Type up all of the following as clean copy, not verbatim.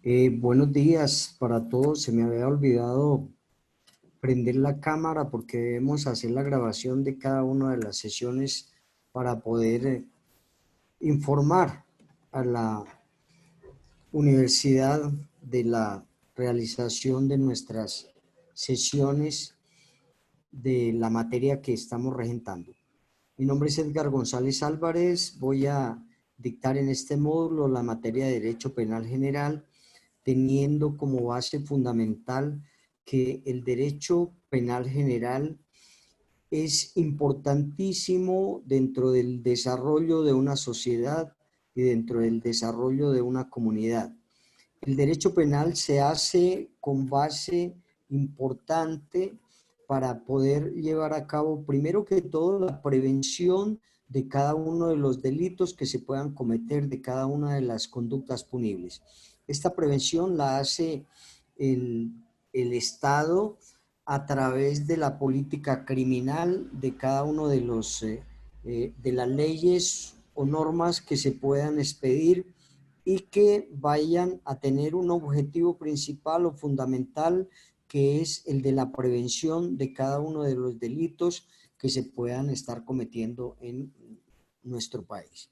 Buenos días para todos. Se me había olvidado prender la cámara porque debemos hacer la grabación de cada una de las sesiones para poder informar a la universidad de la realización de nuestras sesiones de la materia que estamos regentando. Mi nombre es Edgar González Álvarez. Voy a dictar en este módulo la materia de Derecho Penal General, teniendo como base fundamental que el derecho penal general es importantísimo dentro del desarrollo de una sociedad y dentro del desarrollo de una comunidad. El derecho penal se hace con base importante para poder llevar a cabo, primero que todo, la prevención de cada uno de los delitos que se puedan cometer, de cada una de las conductas punibles. Esta prevención la hace el, el Estado a través de la política criminal de cada uno de de las leyes o normas que se puedan expedir y que vayan a tener un objetivo principal o fundamental, que es el de la prevención de cada uno de los delitos que se puedan estar cometiendo en nuestro país.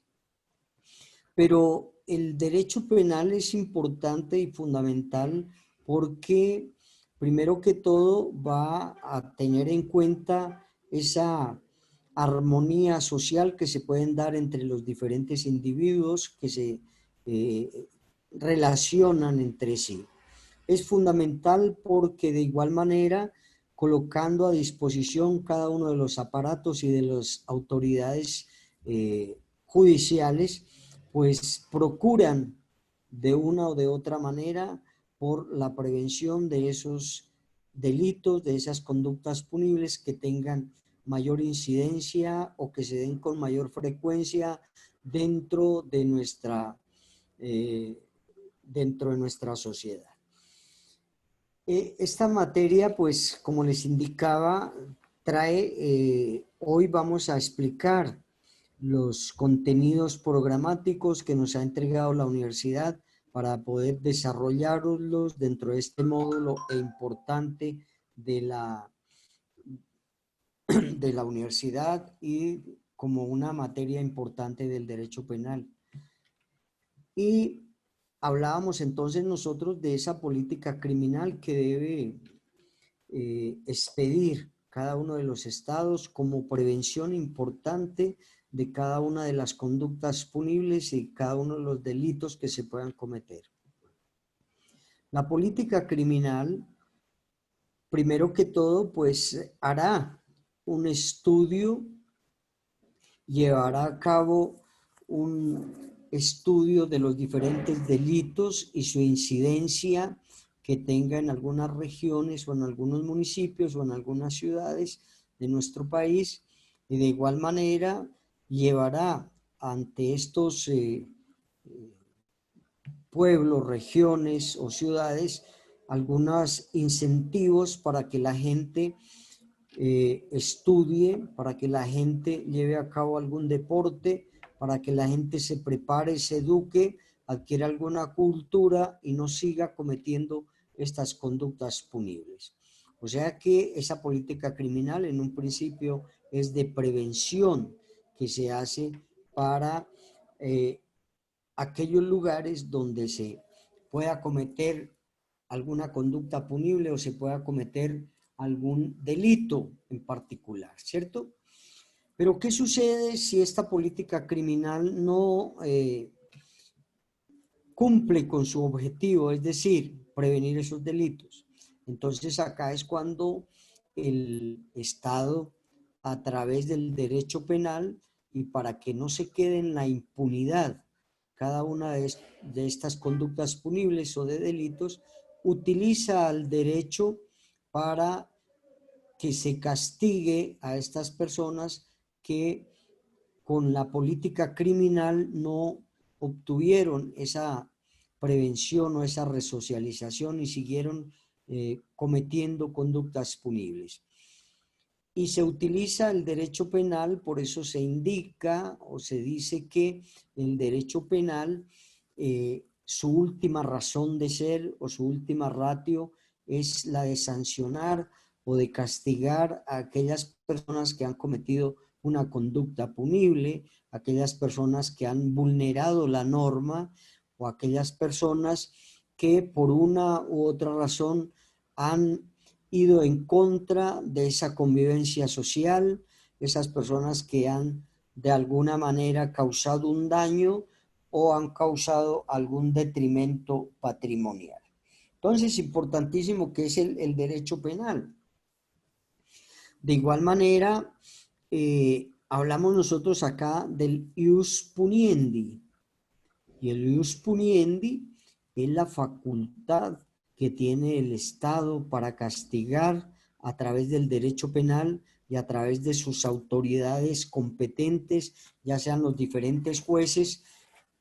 Pero el derecho penal es importante y fundamental porque, primero que todo, va a tener en cuenta esa armonía social que se pueden dar entre los diferentes individuos que se relacionan entre sí. Es fundamental porque de igual manera, colocando a disposición cada uno de los aparatos y de las autoridades judiciales, pues procuran de una o de otra manera por la prevención de esos delitos, de esas conductas punibles que tengan mayor incidencia o que se den con mayor frecuencia dentro de eh, dentro de nuestra sociedad. Esta materia, pues, como les indicaba, hoy vamos a explicar los contenidos programáticos que nos ha entregado la universidad para poder desarrollarlos dentro de este módulo importante de de la universidad y como una materia importante del derecho penal. Y hablábamos entonces nosotros de esa política criminal que debe expedir cada uno de los estados como prevención importante de cada una de las conductas punibles y cada uno de los delitos que se puedan cometer. La política criminal, primero que todo, pues hará un estudio, llevará a cabo un estudio de los diferentes delitos y su incidencia que tenga en algunas regiones o en algunos municipios o en algunas ciudades de nuestro país, y de igual manera llevará ante estos pueblos, regiones o ciudades algunos incentivos para que la gente estudie, para que la gente lleve a cabo algún deporte, para que la gente se prepare, se eduque, adquiera alguna cultura y no siga cometiendo estas conductas punibles. O sea que esa política criminal en un principio es de prevención que se hace para aquellos lugares donde se pueda cometer alguna conducta punible o se pueda cometer algún delito en particular, ¿cierto? Pero ¿qué sucede si esta política criminal no cumple con su objetivo, es decir, prevenir esos delitos? Entonces acá es cuando el Estado, a través del derecho penal, y para que no se quede en la impunidad cada una de estas conductas punibles o de delitos, utiliza el derecho para que se castigue a estas personas que con la política criminal no obtuvieron esa prevención o esa resocialización y siguieron cometiendo conductas punibles. Y se utiliza el derecho penal, por eso se indica o se dice que el derecho penal su última razón de ser o su última ratio es la de sancionar o de castigar a aquellas personas que han cometido una conducta punible, aquellas personas que han vulnerado la norma o aquellas personas que por una u otra razón han ido en contra de esa convivencia social, esas personas que han de alguna manera causado un daño o han causado algún detrimento patrimonial. Entonces, importantísimo que es el derecho penal. De igual manera, hablamos nosotros acá del ius puniendi. Y el ius puniendi es la facultad que tiene el Estado para castigar a través del derecho penal y a través de sus autoridades competentes, ya sean los diferentes jueces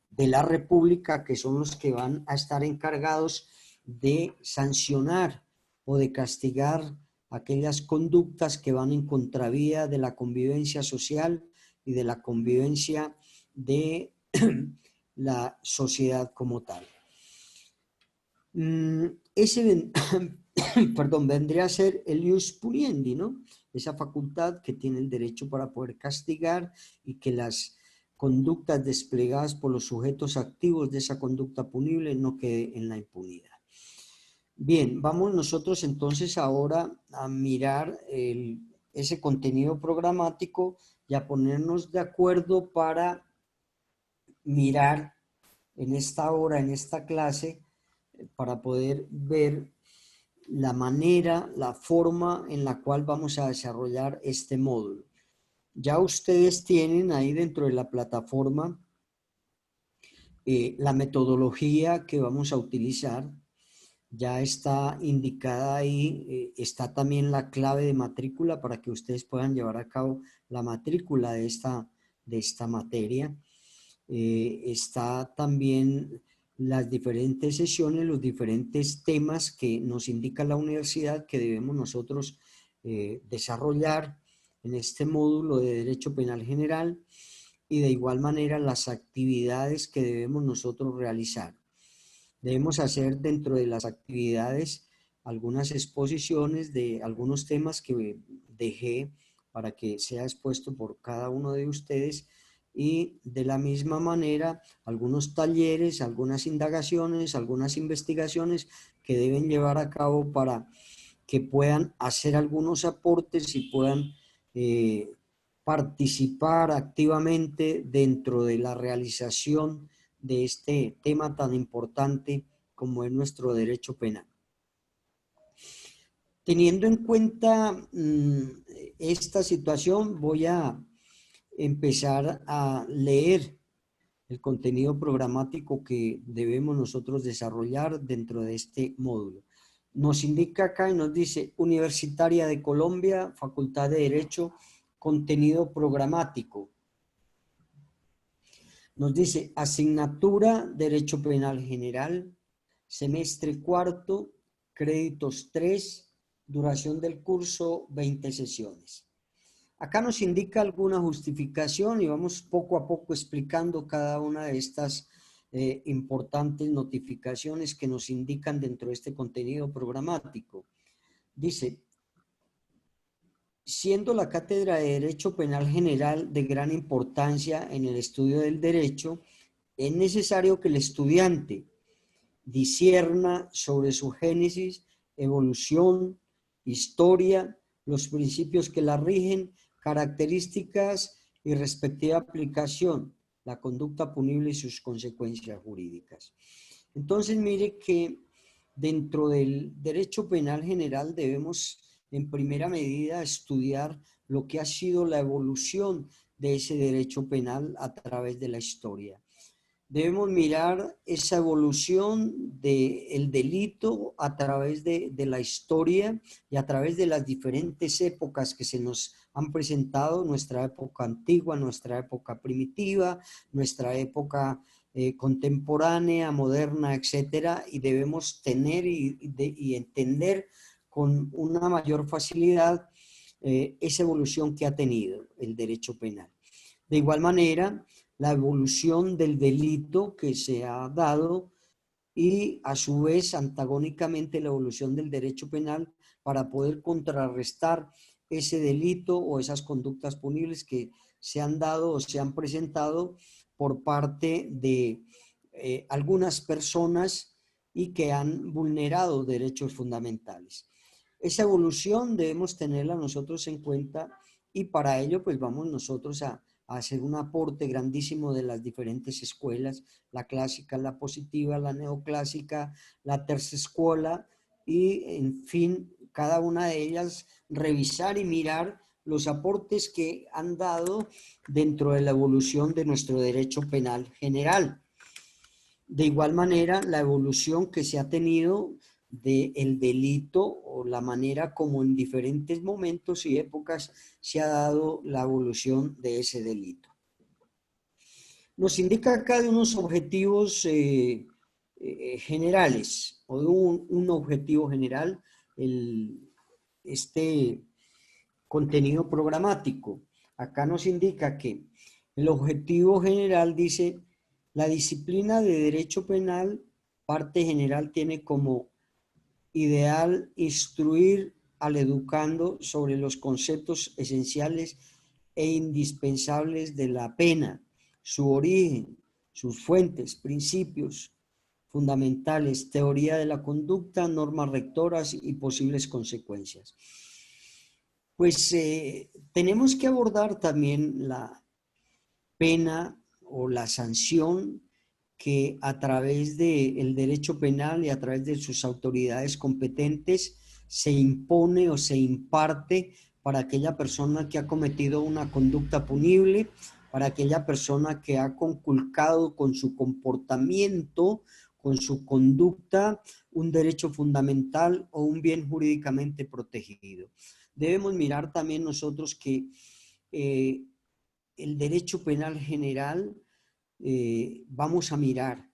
de la República, que son los que van a estar encargados de sancionar o de castigar aquellas conductas que van en contravía de la convivencia social y de la convivencia de la sociedad como tal. Ese perdón, vendría a ser el ius puniendi, ¿no? Esa facultad que tiene el derecho para poder castigar y que las conductas desplegadas por los sujetos activos de esa conducta punible no quede en la impunidad. Bien, vamos nosotros entonces ahora a mirar ese contenido programático y a ponernos de acuerdo para mirar en esta hora, en esta clase, para poder ver la manera, la forma en la cual vamos a desarrollar este módulo. Ya ustedes tienen ahí dentro de la plataforma la metodología que vamos a utilizar. Ya está indicada ahí, está también la clave de matrícula para que ustedes puedan llevar a cabo la matrícula de esta materia. Está también las diferentes sesiones, los diferentes temas que nos indica la universidad que debemos nosotros desarrollar en este módulo de Derecho Penal General y de igual manera las actividades que debemos nosotros realizar. Debemos hacer dentro de las actividades algunas exposiciones de algunos temas que dejé para que sea expuesto por cada uno de ustedes y de la misma manera algunos talleres, algunas indagaciones, algunas investigaciones que deben llevar a cabo para que puedan hacer algunos aportes y puedan participar activamente dentro de la realización de este tema tan importante como es nuestro derecho penal. Teniendo en cuenta esta situación, voy a empezar a leer el contenido programático que debemos nosotros desarrollar dentro de este módulo. Nos indica acá y nos dice Universitaria de Colombia, Facultad de Derecho, contenido programático. Nos dice asignatura Derecho Penal General, semestre cuarto, créditos 3, duración del curso 20 sesiones. Acá nos indica alguna justificación y vamos poco a poco explicando cada una de estas importantes notificaciones que nos indican dentro de este contenido programático. Dice, siendo la cátedra de Derecho Penal General de gran importancia en el estudio del derecho, es necesario que el estudiante discierna sobre su génesis, evolución, historia, los principios que la rigen, características y respectiva aplicación, la conducta punible y sus consecuencias jurídicas. Entonces, mire que dentro del derecho penal general debemos en primera medida estudiar lo que ha sido la evolución de ese derecho penal a través de la historia. Debemos mirar esa evolución del delito a través de la historia y a través de las diferentes épocas que se nos han presentado, nuestra época antigua, nuestra época primitiva, nuestra época contemporánea, moderna, etcétera, y debemos tener y entender con una mayor facilidad esa evolución que ha tenido el derecho penal. De igual manera, la evolución del delito que se ha dado y a su vez antagónicamente la evolución del derecho penal para poder contrarrestar ese delito o esas conductas punibles que se han dado o se han presentado por parte de algunas personas y que han vulnerado derechos fundamentales. Esa evolución debemos tenerla nosotros en cuenta y para ello pues vamos nosotros a hacer un aporte grandísimo de las diferentes escuelas, la clásica, la positiva, la neoclásica, la tercera escuela y en fin, cada una de ellas revisar y mirar los aportes que han dado dentro de la evolución de nuestro derecho penal general. De igual manera, la evolución que se ha tenido del delito o la manera como en diferentes momentos y épocas se ha dado la evolución de ese delito. Nos indica acá de unos objetivos generales o de un objetivo general este contenido programático. Acá nos indica que el objetivo general dice, la disciplina de derecho penal, parte general, tiene como ideal instruir al educando sobre los conceptos esenciales e indispensables de la pena, su origen, sus fuentes, principios fundamentales, teoría de la conducta, normas rectoras y posibles consecuencias. Pues tenemos que abordar también la pena o la sanción que a través del derecho penal y a través de sus autoridades competentes se impone o se imparte para aquella persona que ha cometido una conducta punible, para aquella persona que ha conculcado con su comportamiento, con su conducta, un derecho fundamental o un bien jurídicamente protegido. Debemos mirar también nosotros que el derecho penal general vamos a mirar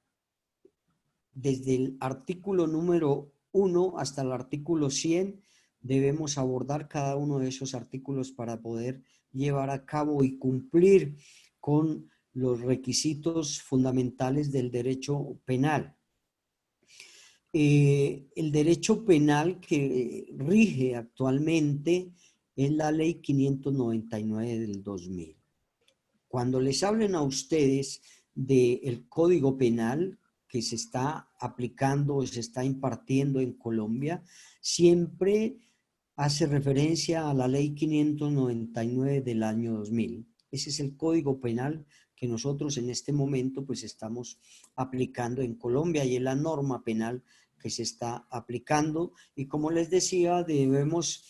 desde el artículo número 1 hasta el artículo 100, debemos abordar cada uno de esos artículos para poder llevar a cabo y cumplir con los requisitos fundamentales del derecho penal. El derecho penal que rige actualmente es la Ley 599 del 2000. Cuando les hablen a ustedes del Código Penal que se está aplicando o se está impartiendo en Colombia, siempre hace referencia a la Ley 599 del año 2000. Ese es el Código Penal que nosotros en este momento pues estamos aplicando en Colombia y es la norma penal que se está aplicando y como les decía debemos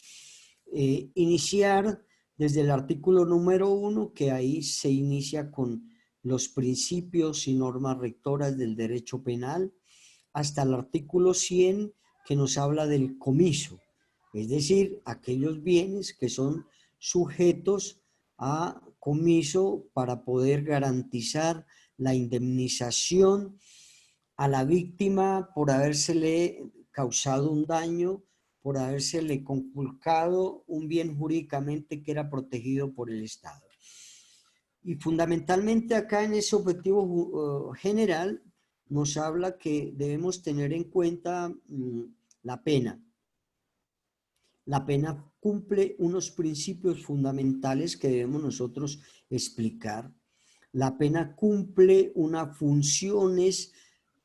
iniciar desde el artículo número 1 que ahí se inicia con los principios y normas rectoras del derecho penal hasta el artículo 100 que nos habla del comiso, es decir, aquellos bienes que son sujetos a comiso para poder garantizar la indemnización a la víctima por habérsele causado un daño, por habérsele conculcado un bien jurídicamente que era protegido por el Estado. Y fundamentalmente acá en ese objetivo general nos habla que debemos tener en cuenta la pena. La pena cumple unos principios fundamentales que debemos nosotros explicar. La pena cumple unas funciones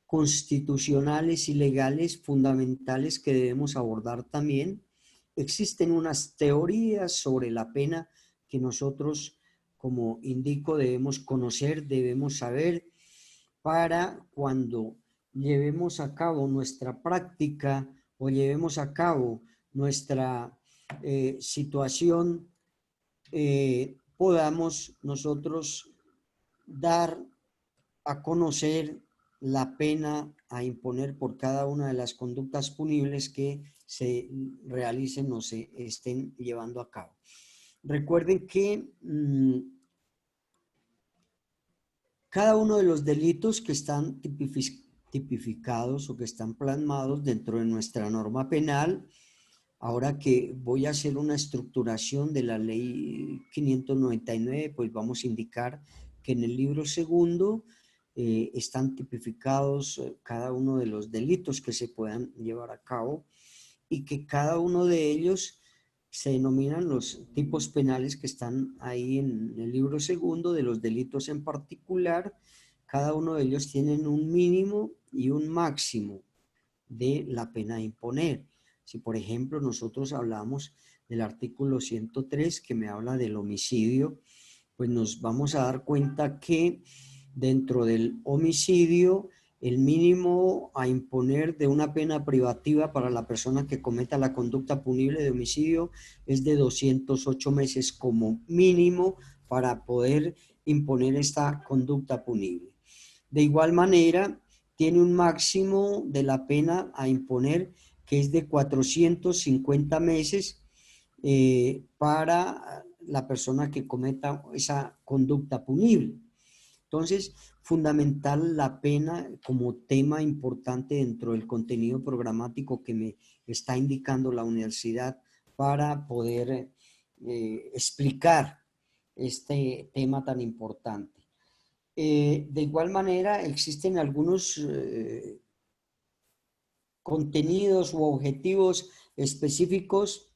constitucionales y legales fundamentales que debemos abordar también. Existen unas teorías sobre la pena que nosotros, como indico, debemos conocer, debemos saber para cuando llevemos a cabo nuestra práctica o llevemos a cabo nuestra situación, podamos nosotros dar a conocer la pena a imponer por cada una de las conductas punibles que se realicen o se estén llevando a cabo. Recuerden que cada uno de los delitos que están tipificados o que están plasmados dentro de nuestra norma penal, ahora que voy a hacer una estructuración de la ley 599, pues vamos a indicar que en el libro segundo están tipificados cada uno de los delitos que se puedan llevar a cabo y que cada uno de ellos se denominan los tipos penales que están ahí en el libro segundo de los delitos en particular. Cada uno de ellos tienen un mínimo y un máximo de la pena a imponer. Si por ejemplo nosotros hablamos del artículo 103 que me habla del homicidio, pues nos vamos a dar cuenta que dentro del homicidio el mínimo a imponer de una pena privativa para la persona que cometa la conducta punible de homicidio es de 208 meses como mínimo para poder imponer esta conducta punible. De igual manera, tiene un máximo de la pena a imponer que es de 450 meses para la persona que cometa esa conducta punible. Entonces, fundamental la pena como tema importante dentro del contenido programático que me está indicando la universidad para poder explicar este tema tan importante. De igual manera, existen algunos contenidos u objetivos específicos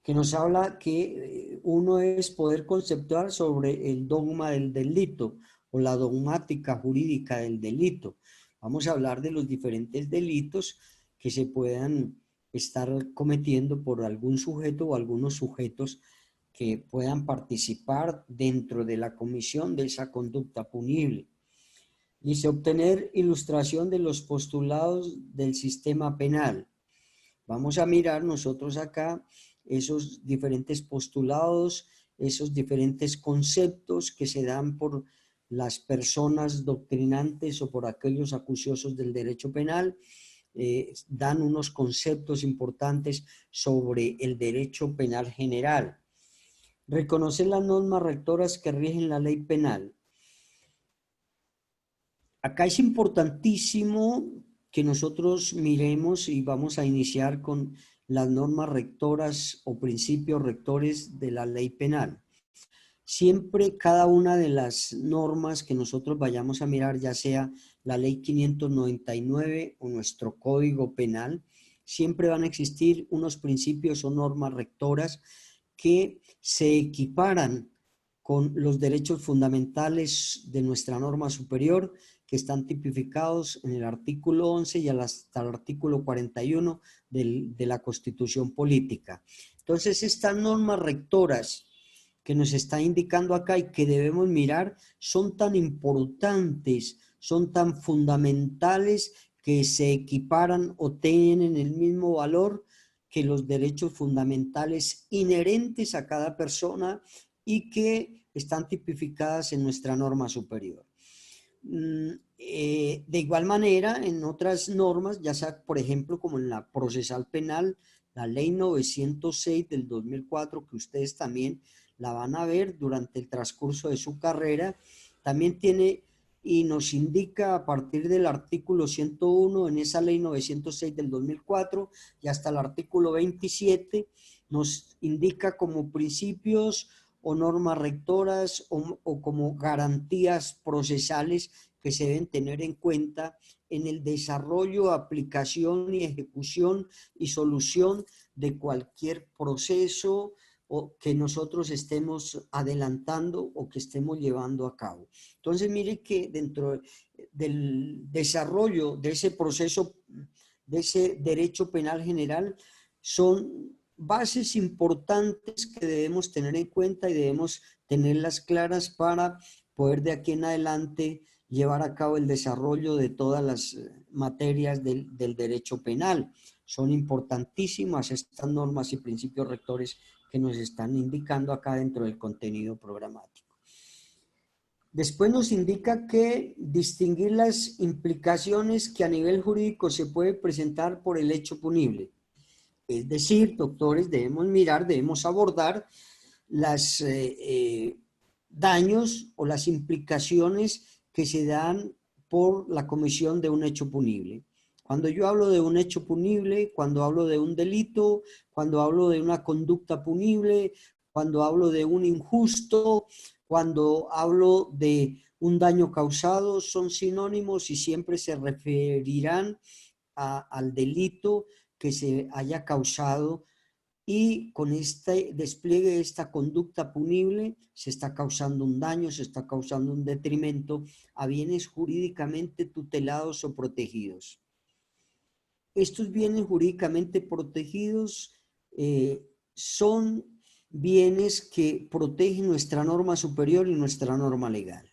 que nos habla que uno es poder conceptuar sobre el dogma del delito o la dogmática jurídica del delito. Vamos a hablar de los diferentes delitos que se puedan estar cometiendo por algún sujeto o algunos sujetos que puedan participar dentro de la comisión de esa conducta punible. Dice, obtener ilustración de los postulados del sistema penal. Vamos a mirar nosotros acá esos diferentes postulados, esos diferentes conceptos que se dan por las personas doctrinantes o por aquellos acuciosos del derecho penal, dan unos conceptos importantes sobre el derecho penal general. Reconocer las normas rectoras que rigen la ley penal. Acá es importantísimo que nosotros miremos y vamos a iniciar con las normas rectoras o principios rectores de la ley penal. Siempre cada una de las normas que nosotros vayamos a mirar, ya sea la ley 599 o nuestro código penal, siempre van a existir unos principios o normas rectoras que se equiparan con los derechos fundamentales de nuestra norma superior, que están tipificados en el artículo 11 y hasta el artículo 41 de la Constitución Política. Entonces, estas normas rectoras que nos está indicando acá y que debemos mirar son tan importantes, son tan fundamentales que se equiparan o tienen el mismo valor que los derechos fundamentales inherentes a cada persona y que están tipificadas en nuestra norma superior. De igual manera, en otras normas, ya sea por ejemplo como en la procesal penal, la ley 906 del 2004, que ustedes también la van a ver durante el transcurso de su carrera, también tiene y nos indica a partir del artículo 101 en esa ley 906 del 2004 y hasta el artículo 27 nos indica como principios o normas rectoras o como garantías procesales que se deben tener en cuenta en el desarrollo, aplicación y ejecución y solución de cualquier proceso o que nosotros estemos adelantando o que estemos llevando a cabo. Entonces, mire que dentro del desarrollo de ese proceso, de ese derecho penal general, son bases importantes que debemos tener en cuenta y debemos tenerlas claras para poder de aquí en adelante llevar a cabo el desarrollo de todas las materias del derecho penal. Son importantísimas estas normas y principios rectores que nos están indicando acá dentro del contenido programático. Después nos indica que distinguir las implicaciones que a nivel jurídico se puede presentar por el hecho punible. Es decir, doctores, debemos abordar los daños o las implicaciones que se dan por la comisión de un hecho punible. Cuando yo hablo de un hecho punible, cuando hablo de un delito, cuando hablo de una conducta punible, cuando hablo de un injusto, Cuando hablo de un daño causado, son sinónimos y siempre se referirán al delito que se haya causado, y con este despliegue de esta conducta punible se está causando un daño, se está causando un detrimento a bienes jurídicamente tutelados o protegidos. Estos bienes jurídicamente protegidos son bienes que protegen nuestra norma superior y nuestra norma legal.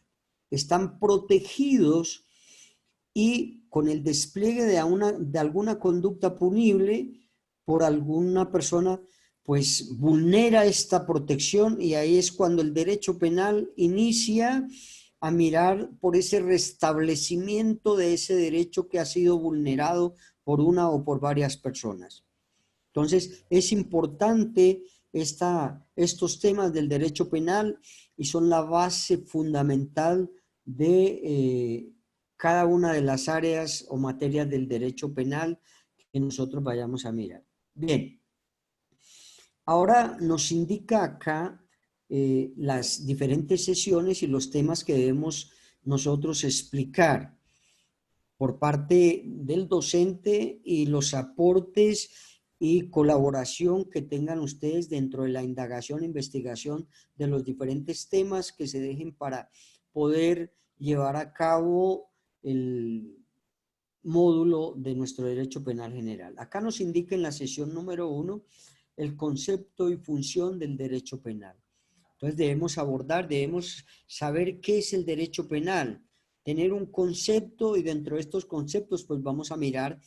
Están protegidos y con el despliegue de alguna conducta punible por alguna persona, pues vulnera esta protección, y ahí es cuando el derecho penal inicia a mirar por ese restablecimiento de ese derecho que ha sido vulnerado por una o por varias personas. Entonces, es importante estos temas del derecho penal y son la base fundamental de cada una de las áreas o materias del derecho penal que nosotros vayamos a mirar. Bien, ahora nos indica acá las diferentes sesiones y los temas que debemos nosotros explicar por parte del docente y los aportes y colaboración que tengan ustedes dentro de la indagación e investigación de los diferentes temas que se dejen para poder llevar a cabo el módulo de nuestro derecho penal general. Acá nos indica en la sesión número 1 el concepto y función del derecho penal. Entonces debemos saber qué es el derecho penal, tener un concepto, y dentro de estos conceptos pues vamos a mirar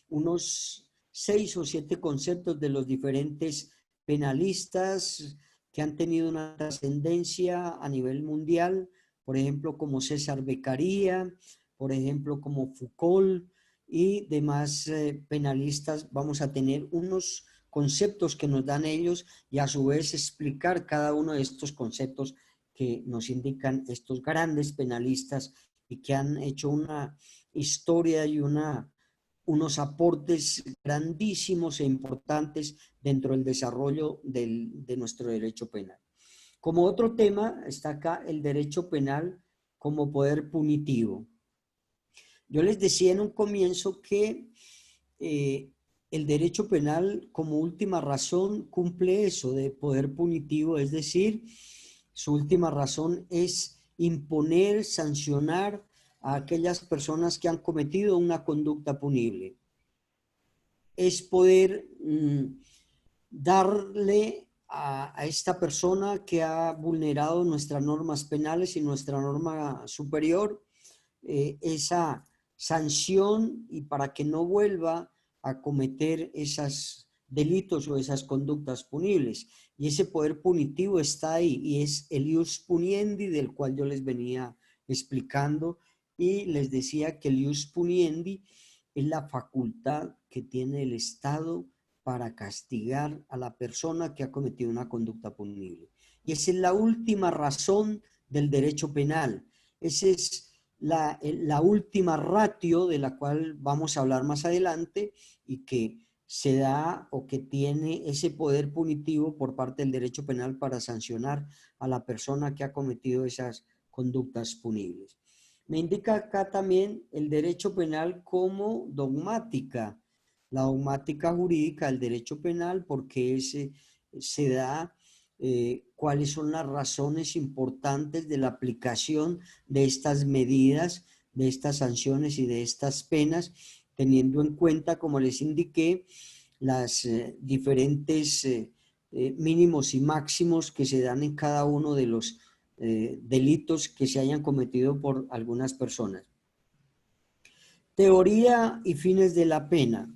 unos 6 o 7 conceptos de los diferentes penalistas que han tenido una trascendencia a nivel mundial, por ejemplo como César Beccaria, por ejemplo como Foucault y demás penalistas. Vamos a tener unos conceptos que nos dan ellos y a su vez explicar cada uno de estos conceptos que nos indican estos grandes penalistas y que han hecho una historia y unos aportes grandísimos e importantes dentro del desarrollo de nuestro derecho penal. Como otro tema está acá el derecho penal como poder punitivo. Yo les decía en un comienzo que el derecho penal como última razón cumple eso de poder punitivo, es decir, su última razón es imponer, sancionar a aquellas personas que han cometido una conducta punible. Es poder darle a esta persona que ha vulnerado nuestras normas penales y nuestra norma superior esa sanción, y para que no vuelva a cometer esos delitos o esas conductas punibles. Y ese poder punitivo está ahí, y es el ius puniendi del cual yo les venía explicando, y les decía que el ius puniendi es la facultad que tiene el Estado para castigar a la persona que ha cometido una conducta punible. Y esa es la última razón del derecho penal. Esa es la última ratio de la cual vamos a hablar más adelante, y que se da o que tiene ese poder punitivo por parte del derecho penal para sancionar a la persona que ha cometido esas conductas punibles. Me indica acá también el derecho penal como dogmática, la dogmática jurídica del derecho penal, porque se da cuáles son las razones importantes de la aplicación de estas medidas, de estas sanciones y de estas penas, teniendo en cuenta, como les indiqué, las diferentes mínimos y máximos que se dan en cada uno de los delitos que se hayan cometido por algunas personas. Teoría y fines de la pena.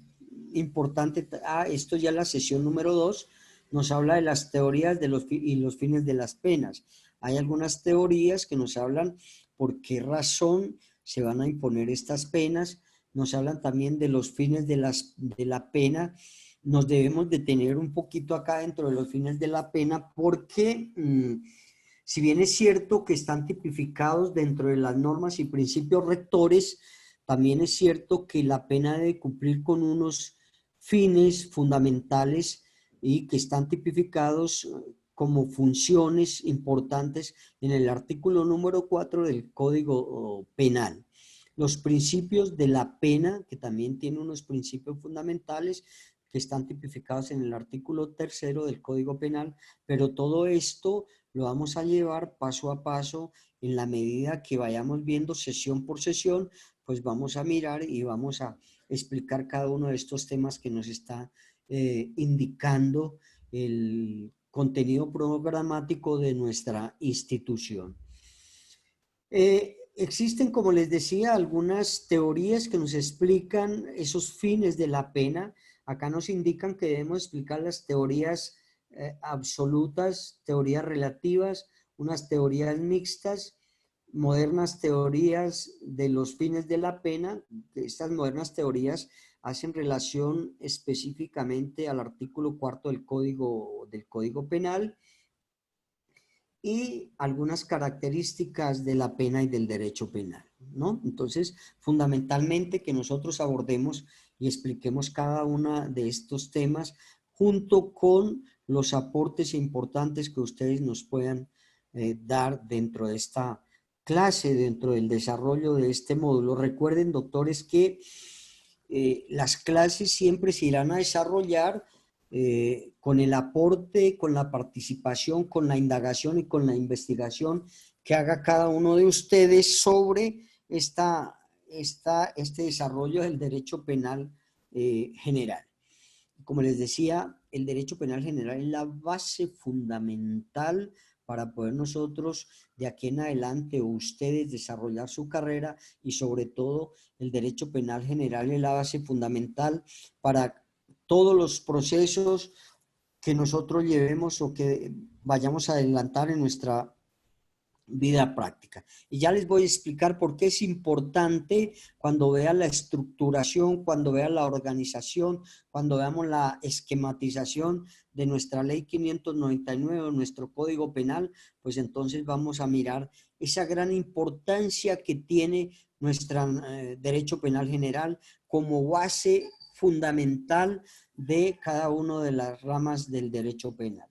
Importante, esto ya es la sesión número 2, nos habla de las teorías y los fines de las penas. Hay algunas teorías que nos hablan por qué razón se van a imponer estas penas, nos hablan también de los fines de la pena. Nos debemos detener un poquito acá dentro de los fines de la pena, porque si bien es cierto que están tipificados dentro de las normas y principios rectores, también es cierto que la pena debe cumplir con unos fines fundamentales y que están tipificados como funciones importantes en el artículo número 4 del Código Penal. Los principios de la pena, que también tiene unos principios fundamentales que están tipificados en el artículo 3 del Código Penal, pero todo esto lo vamos a llevar paso a paso en la medida que vayamos viendo sesión por sesión, pues vamos a mirar y vamos a explicar cada uno de estos temas que nos está indicando el contenido programático de nuestra institución. Existen, como les decía, algunas teorías que nos explican esos fines de la pena. Acá nos indican que debemos explicar las teorías absolutas, teorías relativas, unas teorías mixtas, modernas teorías de los fines de la pena. Estas modernas teorías hacen relación específicamente al artículo 4 del Código Penal y algunas características de la pena y del derecho penal, ¿no? Entonces, fundamentalmente que nosotros abordemos y expliquemos cada uno de estos temas junto con los aportes importantes que ustedes nos puedan dar dentro de esta clase, dentro del desarrollo de este módulo. Recuerden, doctores, que las clases siempre se irán a desarrollar con el aporte, con la participación, con la indagación y con la investigación que haga cada uno de ustedes sobre este desarrollo del derecho penal general. Como les decía, el derecho penal general es la base fundamental para poder nosotros de aquí en adelante o ustedes desarrollar su carrera, y sobre todo el derecho penal general es la base fundamental para todos los procesos que nosotros llevemos o que vayamos a adelantar en nuestra vida práctica. Y ya les voy a explicar por qué es importante cuando vean la estructuración, cuando vean la organización, cuando veamos la esquematización de nuestra ley 599, nuestro Código Penal, pues entonces vamos a mirar esa gran importancia que tiene nuestro derecho penal general como base fundamental de cada una de las ramas del derecho penal.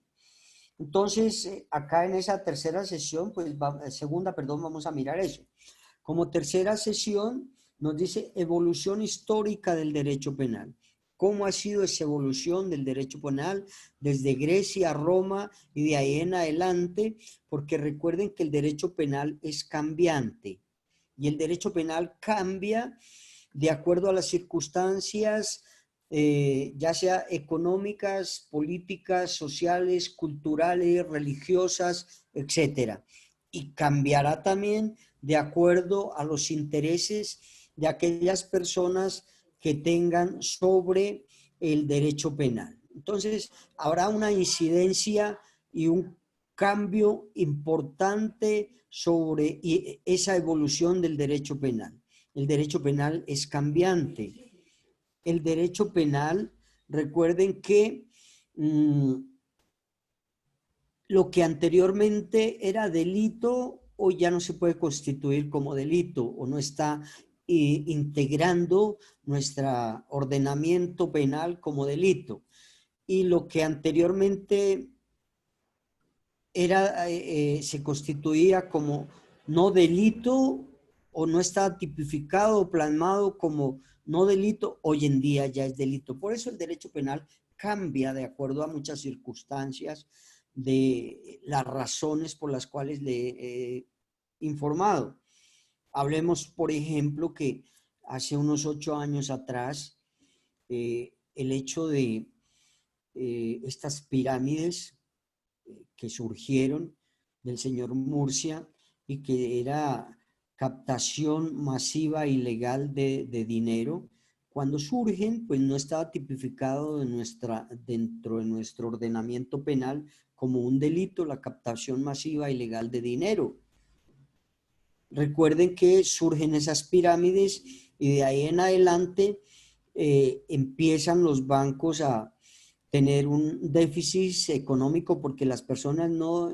Entonces, acá en esa tercera sesión, pues segunda, perdón, vamos a mirar eso. Como tercera sesión nos dice evolución histórica del derecho penal. ¿Cómo ha sido esa evolución del derecho penal desde Grecia, Roma y de ahí en adelante? Porque recuerden que el derecho penal es cambiante y el derecho penal cambia de acuerdo a las circunstancias, ya sea económicas, políticas, sociales, culturales, religiosas, etcétera. Y cambiará también de acuerdo a los intereses de aquellas personas que tengan sobre el derecho penal. Entonces, habrá una incidencia y un cambio importante sobre esa evolución del derecho penal. El derecho penal es cambiante. El derecho penal, recuerden que lo que anteriormente era delito hoy ya no se puede constituir como delito o no está integrando nuestro ordenamiento penal como delito. Y lo que anteriormente se constituía como no delito o no estaba tipificado o plasmado como no delito, hoy en día ya es delito. Por eso el derecho penal cambia de acuerdo a muchas circunstancias de las razones por las cuales le he informado. Hablemos, por ejemplo, que hace unos 8 años atrás, el hecho de estas pirámides que surgieron del señor Murcia y que era captación masiva ilegal de dinero. Cuando surgen, pues no estaba tipificado dentro de nuestro ordenamiento penal como un delito la captación masiva ilegal de dinero. Recuerden que surgen esas pirámides y de ahí en adelante empiezan los bancos a tener un déficit económico porque las personas no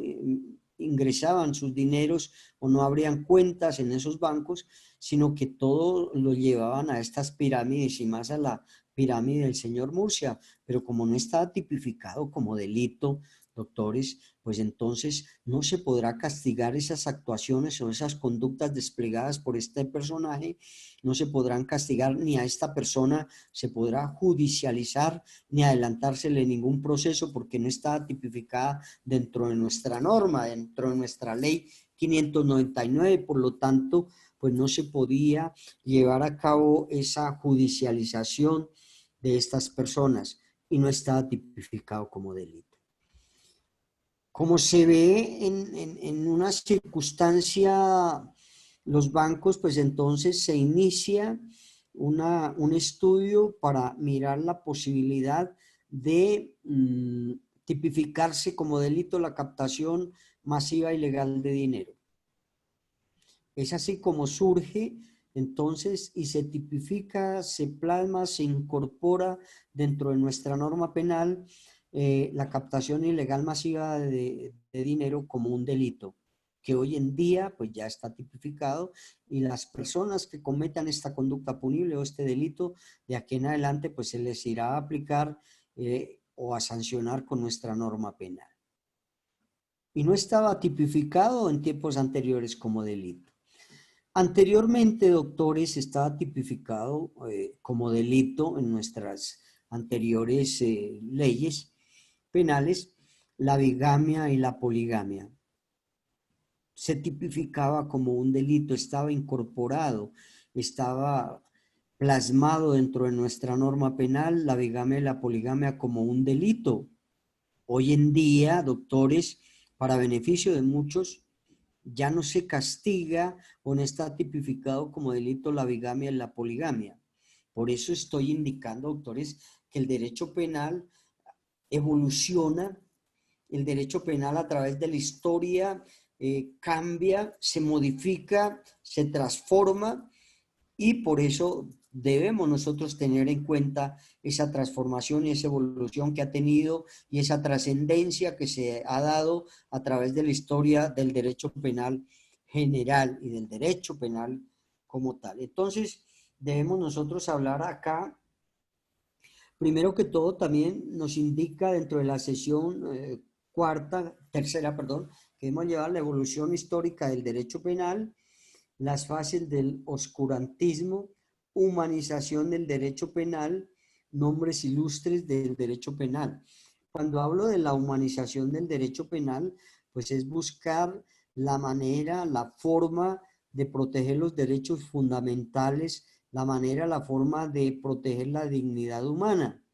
ingresaban sus dineros o no abrían cuentas en esos bancos, sino que todo lo llevaban a estas pirámides y más a la pirámide del señor Murcia, pero como no estaba tipificado como delito, doctores, pues entonces no se podrá castigar esas actuaciones o esas conductas desplegadas por este personaje, no se podrán castigar ni a esta persona, se podrá judicializar ni adelantársele ningún proceso porque no está tipificada dentro de nuestra norma, dentro de nuestra ley 599, por lo tanto, pues no se podía llevar a cabo esa judicialización de estas personas y no estaba tipificado como delito. Como se ve en una circunstancia, los bancos, pues entonces se inicia un estudio para mirar la posibilidad de tipificarse como delito la captación masiva e ilegal de dinero. Es así como surge entonces y se tipifica, se plasma, se incorpora dentro de nuestra norma penal la captación ilegal masiva de dinero como un delito, que hoy en día pues ya está tipificado y las personas que cometan esta conducta punible o este delito, de aquí en adelante pues se les irá a aplicar o a sancionar con nuestra norma penal. Y no estaba tipificado en tiempos anteriores como delito. Anteriormente, doctores, estaba tipificado como delito en nuestras anteriores leyes penales la bigamia y la poligamia. Se tipificaba como un delito, estaba incorporado, estaba plasmado dentro de nuestra norma penal la bigamia y la poligamia como un delito. Hoy en día, doctores, para beneficio de muchos, ya no se castiga o no está tipificado como delito la bigamia y la poligamia. Por eso estoy indicando, doctores, que el derecho penal evoluciona, el derecho penal a través de la historia cambia, se modifica, se transforma y por eso debemos nosotros tener en cuenta esa transformación y esa evolución que ha tenido y esa trascendencia que se ha dado a través de la historia del derecho penal general y del derecho penal como tal. Entonces, debemos nosotros hablar acá, primero que todo, también nos indica dentro de la sesión tercera, que hemos llevado la evolución histórica del derecho penal, las fases del oscurantismo, humanización del derecho penal, nombres ilustres del derecho penal. Cuando hablo de la humanización del derecho penal, pues es buscar la manera, la forma de proteger los derechos fundamentales, la manera, la forma de proteger la dignidad humana.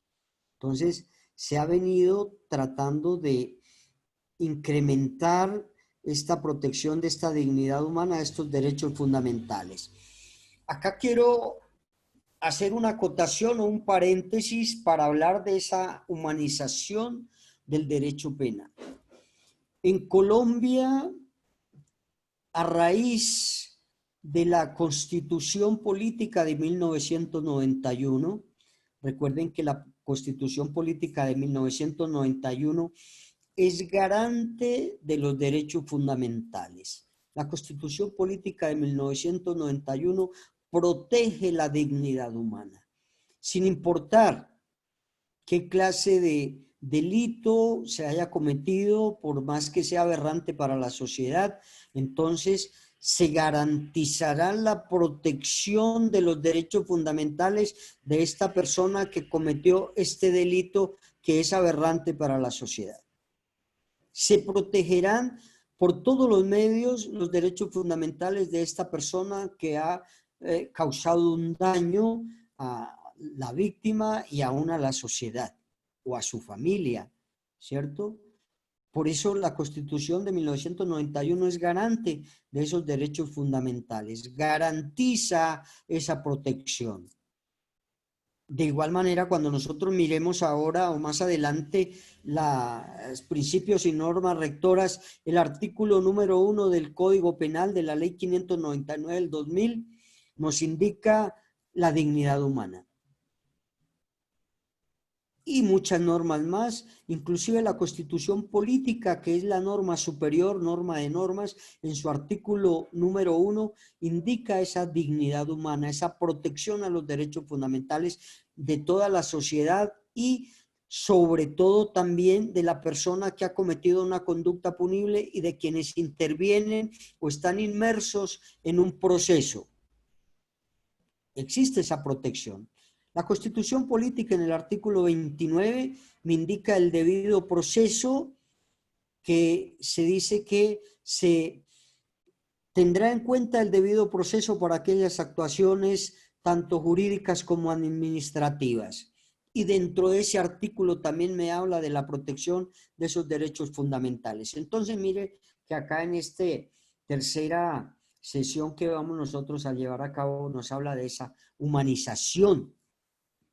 Entonces, se ha venido tratando de incrementar esta protección de esta dignidad humana, de estos derechos fundamentales. Acá quiero hacer una acotación o un paréntesis para hablar de esa humanización del derecho penal. En Colombia, a raíz de la Constitución Política de 1991, recuerden que la Constitución Política de 1991 es garante de los derechos fundamentales. La Constitución Política de 1991 protege la dignidad humana, sin importar qué clase de delito se haya cometido, por más que sea aberrante para la sociedad, entonces se garantizará la protección de los derechos fundamentales de esta persona que cometió este delito que es aberrante para la sociedad. Se protegerán por todos los medios los derechos fundamentales de esta persona que ha causado un daño a la víctima y aún a la sociedad o a su familia, ¿cierto? Por eso la Constitución de 1991 es garante de esos derechos fundamentales, garantiza esa protección. De igual manera, cuando nosotros miremos ahora o más adelante los principios y normas rectoras, el artículo número 1 del Código Penal de la Ley 599 del 2000 nos indica la dignidad humana. Y muchas normas más, inclusive la Constitución Política, que es la norma superior, norma de normas, en su artículo número 1, indica esa dignidad humana, esa protección a los derechos fundamentales de toda la sociedad y sobre todo también de la persona que ha cometido una conducta punible y de quienes intervienen o están inmersos en un proceso. Existe esa protección. La Constitución Política en el artículo 29 me indica el debido proceso, que se dice que se tendrá en cuenta el debido proceso para aquellas actuaciones tanto jurídicas como administrativas. Y dentro de ese artículo también me habla de la protección de esos derechos fundamentales. Entonces, mire que acá en esta tercera sesión que vamos nosotros a llevar a cabo nos habla de esa humanización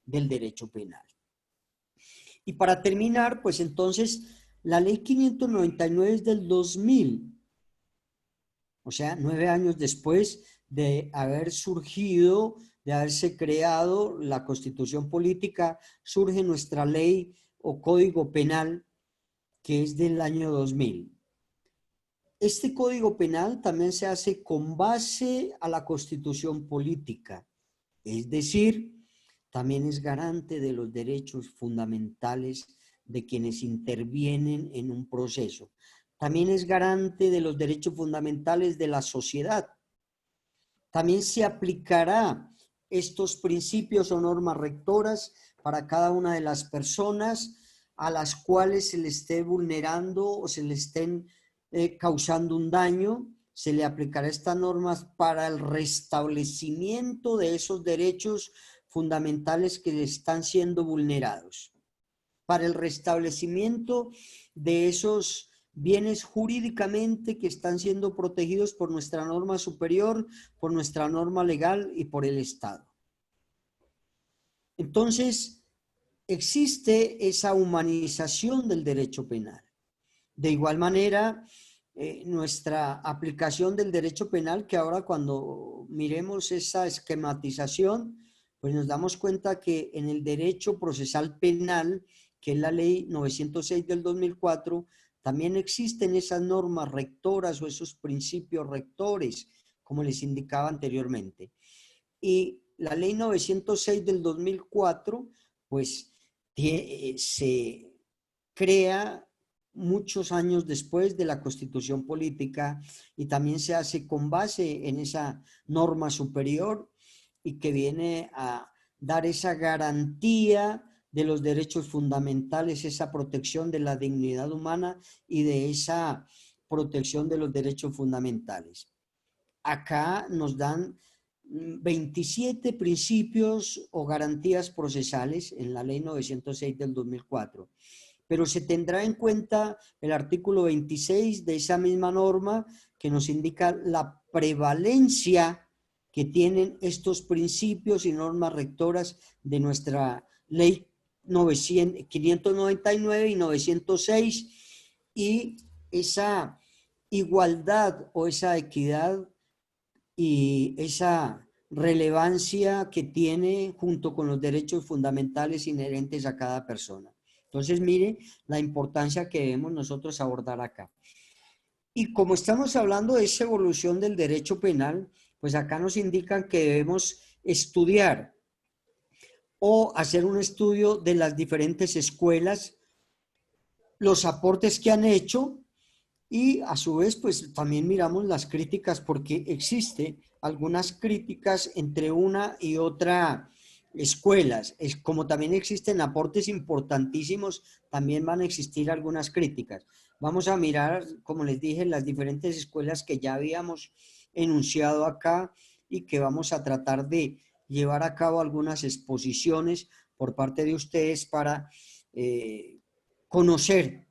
del derecho penal. Y para terminar, pues entonces, la ley 599 es del 2000, o sea, 9 años después de haber surgido, de haberse creado la Constitución Política, surge nuestra ley o Código Penal, que es del año 2000. Este Código Penal también se hace con base a la Constitución Política, es decir, también es garante de los derechos fundamentales de quienes intervienen en un proceso. También es garante de los derechos fundamentales de la sociedad. También se aplicará estos principios o normas rectoras para cada una de las personas a las cuales se le esté vulnerando o se le estén causando un daño. Se le aplicará estas normas para el restablecimiento de esos derechos fundamentales que están siendo vulnerados, para el restablecimiento de esos bienes jurídicamente que están siendo protegidos por nuestra norma superior, por nuestra norma legal y por el Estado. Entonces, existe esa humanización del derecho penal. De igual manera, nuestra aplicación del derecho penal, que ahora cuando miremos esa esquematización, pues nos damos cuenta que en el derecho procesal penal, que es la ley 906 del 2004, también existen esas normas rectoras o esos principios rectores, como les indicaba anteriormente. Y la ley 906 del 2004, pues se crea muchos años después de la Constitución Política y también se hace con base en esa norma superior y que viene a dar esa garantía de los derechos fundamentales, esa protección de la dignidad humana y de esa protección de los derechos fundamentales. Acá nos dan 27 principios o garantías procesales en la ley 906 del 2004. Pero se tendrá en cuenta el artículo 26 de esa misma norma que nos indica la prevalencia que tienen estos principios y normas rectoras de nuestra ley 599 y 906 y esa igualdad o esa equidad y esa relevancia que tiene junto con los derechos fundamentales inherentes a cada persona. Entonces, mire la importancia que debemos nosotros abordar acá. Y como estamos hablando de esa evolución del derecho penal, pues acá nos indican que debemos estudiar o hacer un estudio de las diferentes escuelas, los aportes que han hecho y a su vez pues también miramos las críticas porque existe algunas críticas entre una y otra escuelas, como también existen aportes importantísimos, también van a existir algunas críticas. Vamos a mirar, como les dije, las diferentes escuelas que ya habíamos enunciado acá y que vamos a tratar de llevar a cabo algunas exposiciones por parte de ustedes para conocer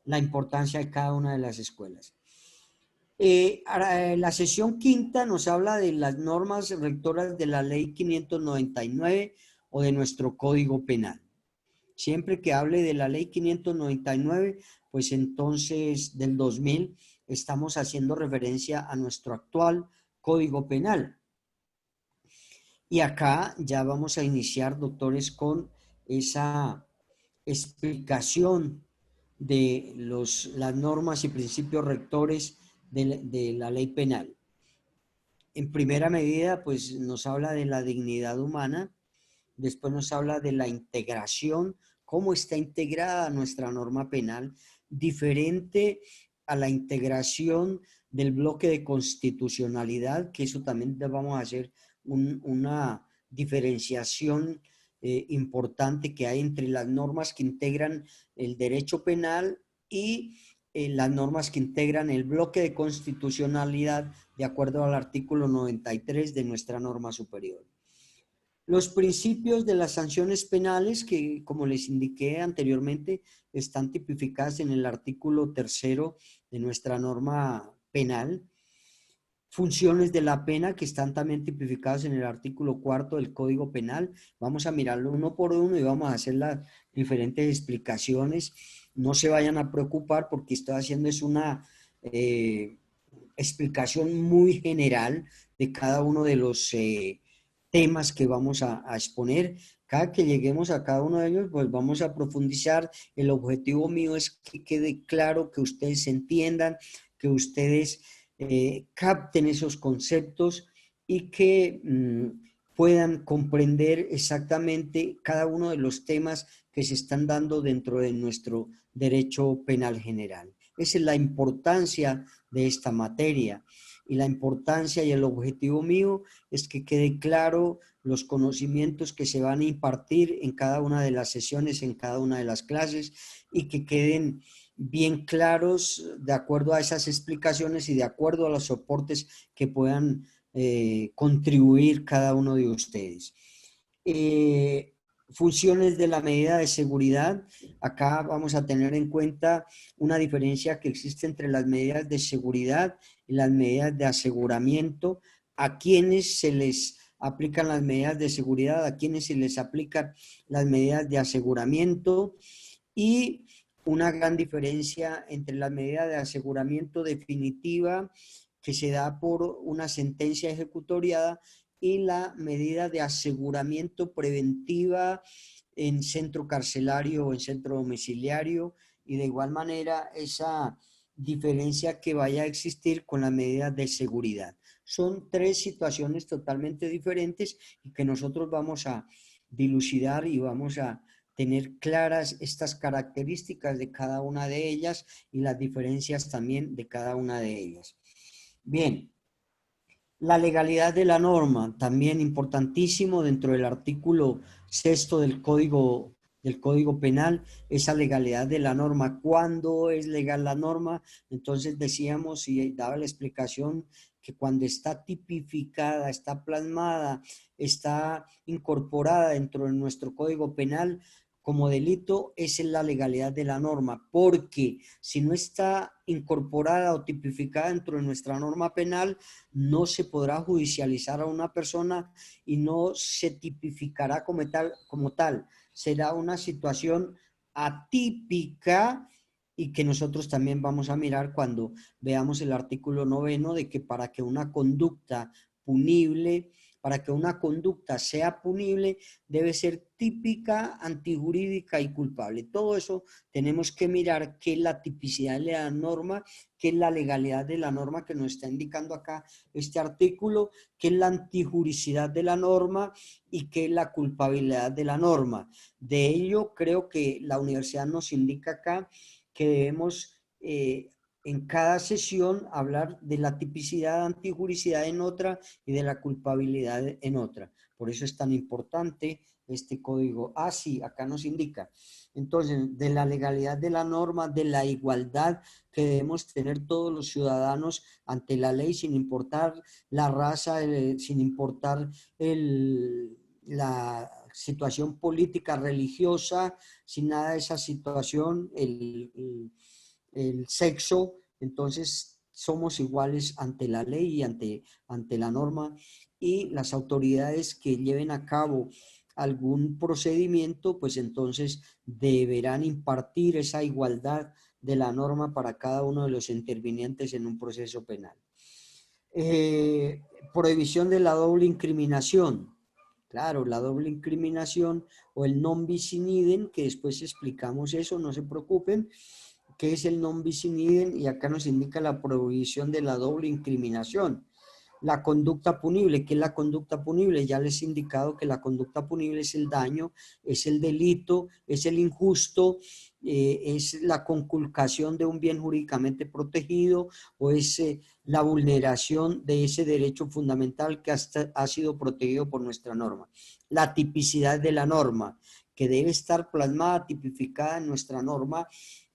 la importancia de cada una de las escuelas. La sesión quinta nos habla de las normas rectoras de la ley 599 o de nuestro Código Penal. Siempre que hable de la ley 599, pues entonces del 2000 estamos haciendo referencia a nuestro actual Código Penal. Y acá ya vamos a iniciar, doctores, con esa explicación de las normas y principios rectores de la ley penal. En primera medida, pues nos habla de la dignidad humana, después nos habla de la integración cómo está integrada nuestra norma penal, diferente a la integración del bloque de constitucionalidad, que eso también vamos a hacer una diferenciación importante que hay entre las normas que integran el derecho penal y las normas que integran el bloque de constitucionalidad de acuerdo al artículo 93 de nuestra norma superior. Los principios de las sanciones penales que, como les indiqué anteriormente, están tipificadas en el artículo 3 de nuestra norma penal. Funciones de la pena que están también tipificadas en el artículo 4 del Código Penal. Vamos a mirarlo uno por uno y vamos a hacer las diferentes explicaciones. No se vayan a preocupar porque estoy haciendo es una explicación muy general de cada uno de los temas que vamos a exponer. Cada que lleguemos a cada uno de ellos, pues vamos a profundizar. El objetivo mío es que quede claro, que ustedes entiendan, que ustedes capten esos conceptos y que puedan comprender exactamente cada uno de los temas que se están dando dentro de nuestro derecho penal general. Esa es la importancia de esta materia y la importancia y el objetivo mío es que quede claro los conocimientos que se van a impartir en cada una de las sesiones, en cada una de las clases y que queden bien claros de acuerdo a esas explicaciones y de acuerdo a los soportes que puedan contribuir cada uno de ustedes. Funciones de la medida de seguridad. Acá vamos a tener en cuenta una diferencia que existe entre las medidas de seguridad y las medidas de aseguramiento. A quienes se les aplican las medidas de seguridad, a quienes se les aplican las medidas de aseguramiento, y una gran diferencia entre la medida de aseguramiento definitiva que se da por una sentencia ejecutoriada y la medida de aseguramiento preventiva en centro carcelario o en centro domiciliario, y de igual manera esa diferencia que vaya a existir con la medida de seguridad. Son tres situaciones totalmente diferentes y que nosotros vamos a dilucidar y vamos a tener claras estas características de cada una de ellas y las diferencias también de cada una de ellas. Bien, la legalidad de la norma, también importantísimo dentro del artículo 6 del Código Penal, esa legalidad de la norma. ¿Cuándo es legal la norma? Entonces decíamos y daba la explicación que cuando está tipificada, está plasmada, está incorporada dentro de nuestro Código Penal como delito, esa es la legalidad de la norma, porque si no está incorporada o tipificada dentro de nuestra norma penal, no se podrá judicializar a una persona y no se tipificará como tal. Será una situación atípica y que nosotros también vamos a mirar cuando veamos el artículo 9 de que para que una conducta punible, para que una conducta sea punible, debe ser típica, antijurídica y culpable. Todo eso tenemos que mirar qué es la tipicidad de la norma, qué es la legalidad de la norma que nos está indicando acá este artículo, qué es la antijuricidad de la norma y qué es la culpabilidad de la norma. De ello, creo que la universidad nos indica acá que debemos en cada sesión hablar de la tipicidad, antijuricidad en otra y de la culpabilidad en otra. Por eso es tan importante este código. Ah, sí, acá nos indica. Entonces, de la legalidad de la norma, de la igualdad que debemos tener todos los ciudadanos ante la ley, sin importar la raza, sin importar la situación política, religiosa, sin nada de esa situación, el sexo. Entonces somos iguales ante la ley y ante la norma, y las autoridades que lleven a cabo algún procedimiento, pues entonces deberán impartir esa igualdad de la norma para cada uno de los intervinientes en un proceso penal. Prohibición de la doble incriminación. Claro, la doble incriminación o el non bis in idem, que después explicamos eso, no se preocupen. ¿Qué es el non bis in idem? Y acá nos indica la prohibición de la doble incriminación. la conducta punible. ¿Qué es la conducta punible? Ya les he indicado que la conducta punible es el daño, es el delito, es el injusto, es la conculcación de un bien jurídicamente protegido o es la vulneración de ese derecho fundamental que hasta ha sido protegido por nuestra norma. La tipicidad de la norma, que debe estar plasmada, tipificada en nuestra norma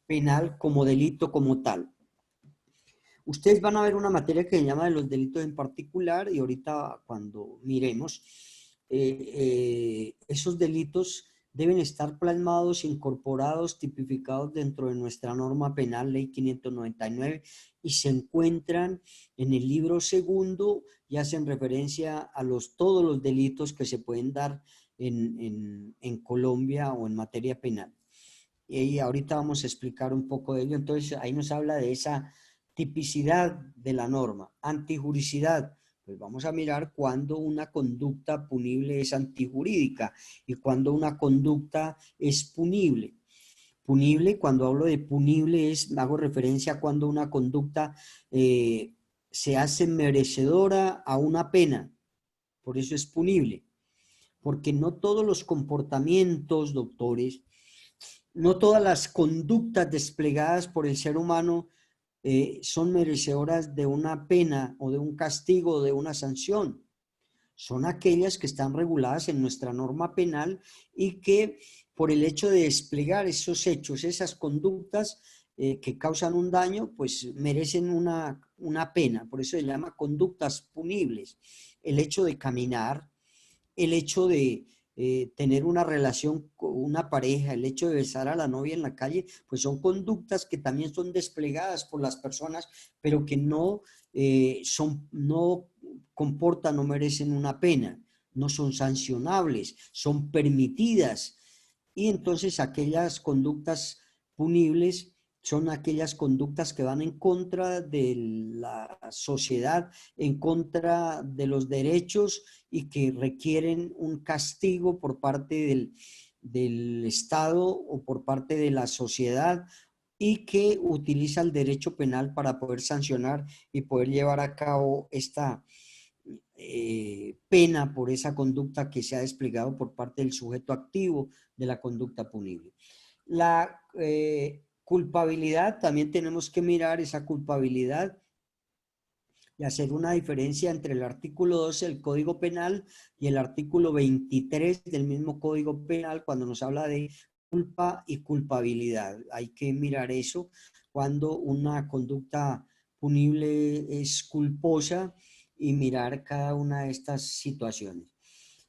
penal como delito como tal. Ustedes van a ver una materia que se llama de los delitos en particular y ahorita cuando miremos, esos delitos deben estar plasmados, incorporados, tipificados dentro de nuestra norma penal, Ley 599, y se encuentran en el libro segundo y hacen referencia a todos los delitos que se pueden dar en Colombia o en materia penal. Y ahorita vamos a explicar un poco de ello. Entonces, ahí nos habla de esa tipicidad de la norma. Antijuricidad, pues vamos a mirar cuándo una conducta punible es antijurídica y cuándo una conducta es punible. Punible, cuando hablo de punible, hago referencia a cuando una conducta se hace merecedora a una pena. Por eso es punible. Porque no todos los comportamientos, doctores, no todas las conductas desplegadas por el ser humano son merecedoras de una pena o de un castigo o de una sanción. Son aquellas que están reguladas en nuestra norma penal y que por el hecho de desplegar esos hechos, esas conductas que causan un daño, pues merecen una pena. Por eso se llama conductas punibles. El hecho de caminar, el hecho de tener una relación con una pareja, el hecho de besar a la novia en la calle, pues son conductas que también son desplegadas por las personas, pero que no no comportan o merecen una pena, no son sancionables, son permitidas. Y entonces aquellas conductas punibles son aquellas conductas que van en contra de la sociedad, en contra de los derechos y que requieren un castigo por parte del Estado o por parte de la sociedad y que utiliza el derecho penal para poder sancionar y poder llevar a cabo esta pena por esa conducta que se ha desplegado por parte del sujeto activo de la conducta punible. La culpabilidad, también tenemos que mirar esa culpabilidad y hacer una diferencia entre el artículo 12 del Código Penal y el artículo 23 del mismo Código Penal cuando nos habla de culpa y culpabilidad. Hay que mirar eso cuando una conducta punible es culposa y mirar cada una de estas situaciones.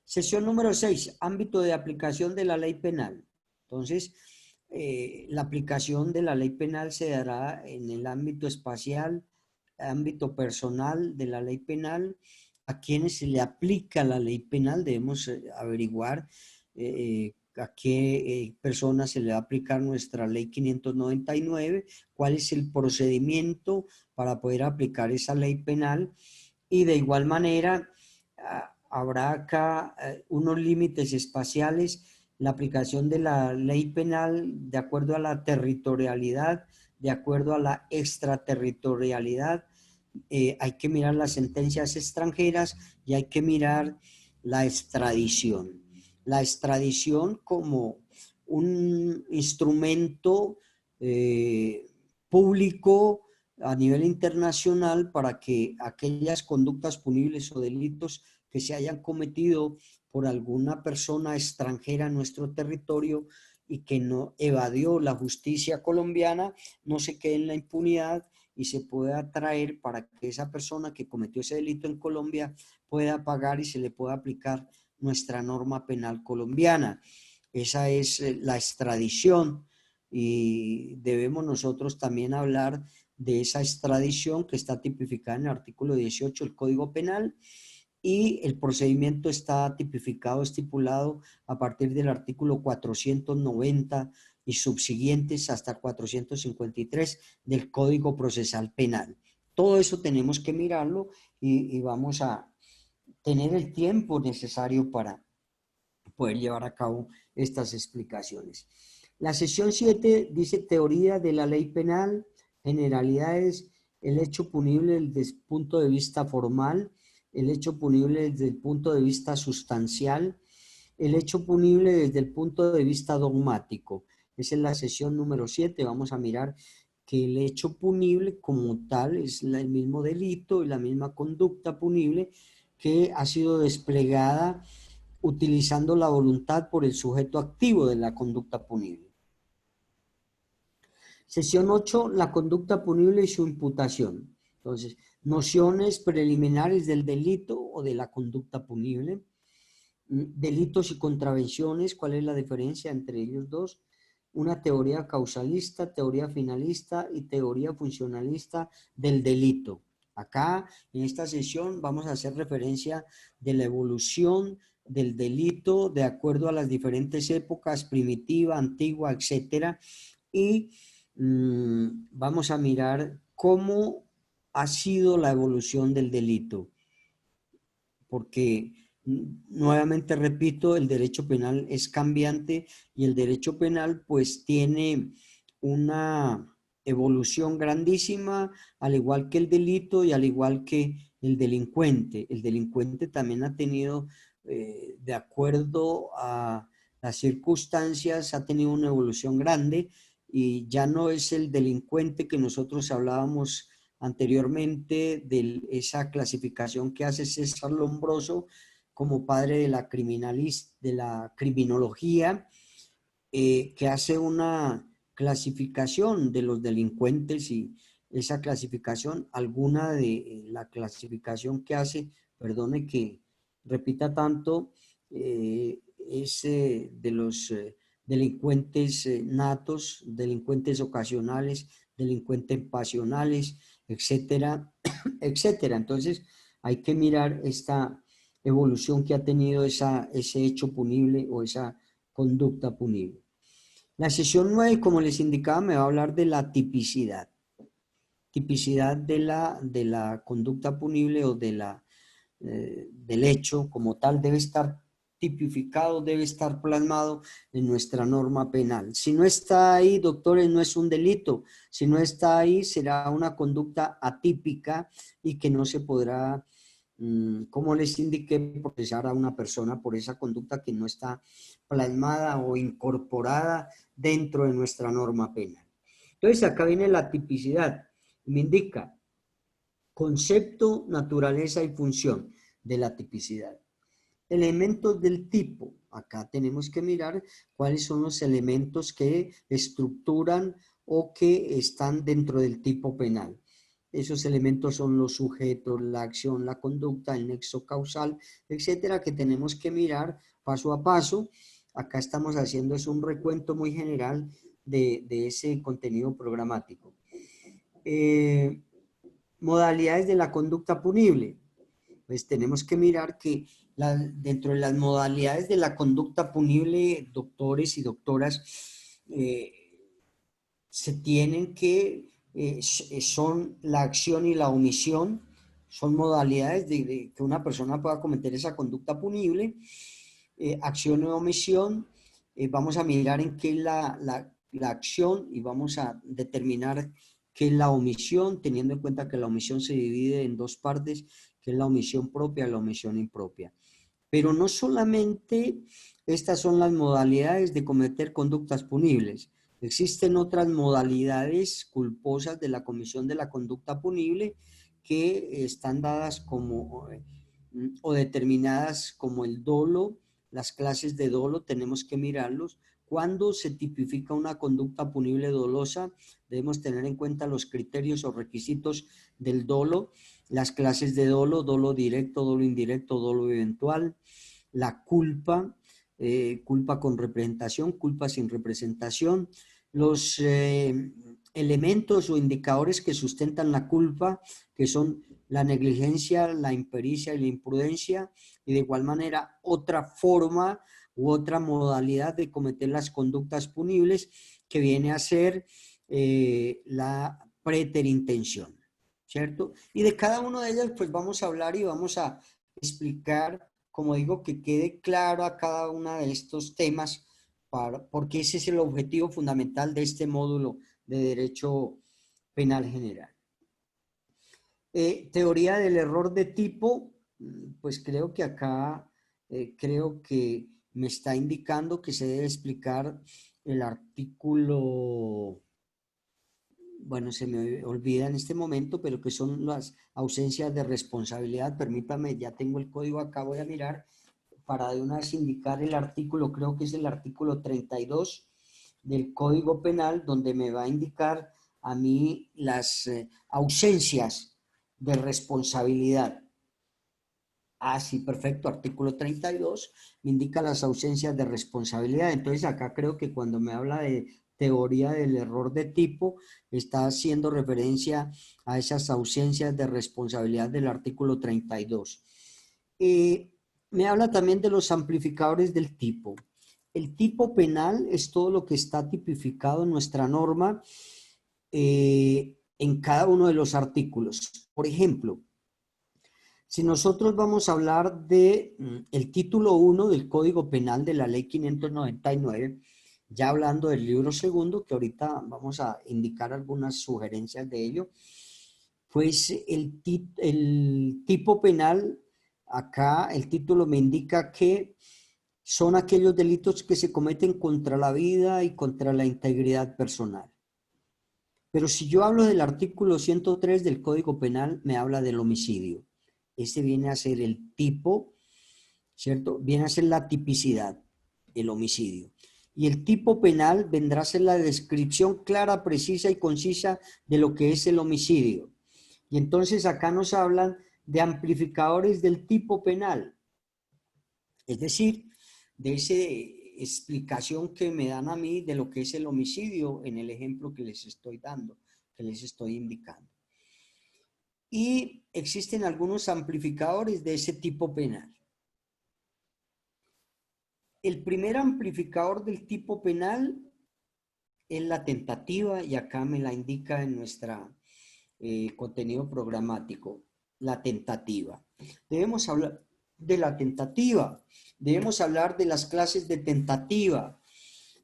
Sesión número 6, ámbito de aplicación de la ley penal. Entonces, la aplicación de la ley penal se dará en el ámbito espacial, ámbito personal de la ley penal, a quienes se le aplica la ley penal, debemos averiguar a qué personas se le va a aplicar nuestra ley 599, cuál es el procedimiento para poder aplicar esa ley penal y de igual manera habrá acá unos límites espaciales, la aplicación de la ley penal de acuerdo a la territorialidad, de acuerdo a la extraterritorialidad, hay que mirar las sentencias extranjeras y hay que mirar la extradición. La extradición como un instrumento público a nivel internacional para que aquellas conductas punibles o delitos que se hayan cometido por alguna persona extranjera en nuestro territorio y que no evadió la justicia colombiana no se quede en la impunidad y se pueda traer para que esa persona que cometió ese delito en Colombia pueda pagar y se le pueda aplicar nuestra norma penal colombiana. Esa es la extradición y debemos nosotros también hablar de esa extradición que está tipificada en el artículo 18 del Código Penal y el procedimiento está tipificado, estipulado a partir del artículo 490 y subsiguientes hasta 453 del Código Procesal Penal. Todo eso tenemos que mirarlo y vamos a tener el tiempo necesario para poder llevar a cabo estas explicaciones. La sesión 7 dice teoría de la ley penal, generalidades, el hecho punible desde el punto de vista formal, el hecho punible desde el punto de vista sustancial, el hecho punible desde el punto de vista dogmático. Esa es la sesión número 7. Vamos a mirar que el hecho punible como tal es el mismo delito y la misma conducta punible que ha sido desplegada utilizando la voluntad por el sujeto activo de la conducta punible. Sesión 8, la conducta punible y su imputación. Entonces, nociones preliminares del delito o de la conducta punible, delitos y contravenciones, ¿cuál es la diferencia entre ellos dos? Una teoría causalista, teoría finalista y teoría funcionalista del delito. Acá, en esta sesión, vamos a hacer referencia de la evolución del delito de acuerdo a las diferentes épocas, primitiva, antigua, etcétera, y vamos a mirar cómo ha sido la evolución del delito, porque nuevamente repito, el derecho penal es cambiante y el derecho penal pues tiene una evolución grandísima, al igual que el delito y al igual que el delincuente. El delincuente también ha tenido, de acuerdo a las circunstancias, ha tenido una evolución grande y ya no es el delincuente que nosotros hablábamos anteriormente de esa clasificación que hace César Lombroso como padre de la criminología, que hace una clasificación de los delincuentes y esa clasificación, alguna de la clasificación que hace, perdone que repita tanto, es de los delincuentes natos, delincuentes ocasionales, delincuentes pasionales, etcétera, etcétera. Entonces, hay que mirar esta evolución que ha tenido ese hecho punible o esa conducta punible. La sesión 9, como les indicaba, me va a hablar de la tipicidad. Tipicidad de la conducta punible o del hecho como tal debe estar tipificado, debe estar plasmado en nuestra norma penal. Si no está ahí, doctores, no es un delito. Si no está ahí, será una conducta atípica y que no se podrá, como les indiqué, procesar a una persona por esa conducta que no está plasmada o incorporada dentro de nuestra norma penal. Entonces, acá viene la tipicidad. Me indica concepto, naturaleza y función de la tipicidad. Elementos del tipo. Acá tenemos que mirar cuáles son los elementos que estructuran o que están dentro del tipo penal. Esos elementos son los sujetos, la acción, la conducta, el nexo causal, etcétera, que tenemos que mirar paso a paso. Acá estamos haciendo es un recuento muy general de ese contenido programático. Modalidades de la conducta punible. Pues tenemos que mirar que dentro de las modalidades de la conducta punible, doctores y doctoras, se tienen que, son la acción y la omisión, son modalidades de que una persona pueda cometer esa conducta punible. Acción y omisión, vamos a mirar en qué es la acción y vamos a determinar qué es la omisión, teniendo en cuenta que la omisión se divide en dos partes, que es la omisión propia y la omisión impropia. Pero no solamente estas son las modalidades de cometer conductas punibles. Existen otras modalidades culposas de la comisión de la conducta punible que están dadas como o determinadas como el dolo. Las clases de dolo tenemos que mirarlos. Cuando se tipifica una conducta punible dolosa, debemos tener en cuenta los criterios o requisitos del dolo, las clases de dolo, dolo directo, dolo indirecto, dolo eventual, la culpa, culpa con representación, culpa sin representación, los elementos o indicadores que sustentan la culpa, que son la negligencia, la impericia y la imprudencia, y de igual manera otra forma u otra modalidad de cometer las conductas punibles que viene a ser la preterintención, ¿cierto? Y de cada una de ellas pues vamos a hablar y vamos a explicar, como digo, que quede claro a cada uno de estos temas, porque ese es el objetivo fundamental de este módulo de Derecho Penal General. Teoría del error de tipo, pues creo que acá, creo que me está indicando que se debe explicar el artículo, bueno, se me olvida en este momento, pero que son las ausencias de responsabilidad. Permítame, ya tengo el código acá, voy a mirar para de una vez indicar el artículo, creo que es el artículo 32 del Código Penal, donde me va a indicar a mí las ausencias de responsabilidad. Ah, sí, perfecto. Artículo 32 me indica las ausencias de responsabilidad. Entonces acá creo que cuando me habla de teoría del error de tipo, está haciendo referencia a esas ausencias de responsabilidad del artículo 32. Me habla también de los amplificadores del tipo. El tipo penal es todo lo que está tipificado en nuestra norma en cada uno de los artículos. Por ejemplo, si nosotros vamos a hablar de el título 1 del Código Penal de la Ley 599, ya hablando del libro segundo, que ahorita vamos a indicar algunas sugerencias de ello, pues el tipo penal, acá el título me indica que son aquellos delitos que se cometen contra la vida y contra la integridad personal. Pero si yo hablo del artículo 103 del Código Penal, me habla del homicidio. Este viene a ser el tipo, ¿cierto? Viene a ser la tipicidad, el homicidio. Y el tipo penal vendrá a ser la descripción clara, precisa y concisa de lo que es el homicidio. Y entonces acá nos hablan de amplificadores del tipo penal. Es decir, de esa explicación que me dan a mí de lo que es el homicidio en el ejemplo que les estoy dando, que les estoy indicando. Y existen algunos amplificadores de ese tipo penal. El primer amplificador del tipo penal es la tentativa, y acá me la indica en nuestro contenido programático, la tentativa. Debemos hablar de la tentativa, debemos hablar de las clases de tentativa,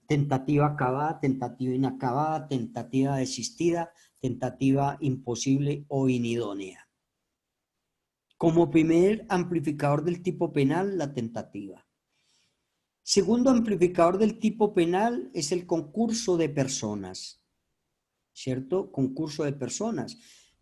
tentativa acabada, tentativa inacabada, tentativa desistida, tentativa imposible o inidónea. Como primer amplificador del tipo penal, la tentativa. Segundo amplificador del tipo penal es el concurso de personas, ¿cierto? Concurso de personas.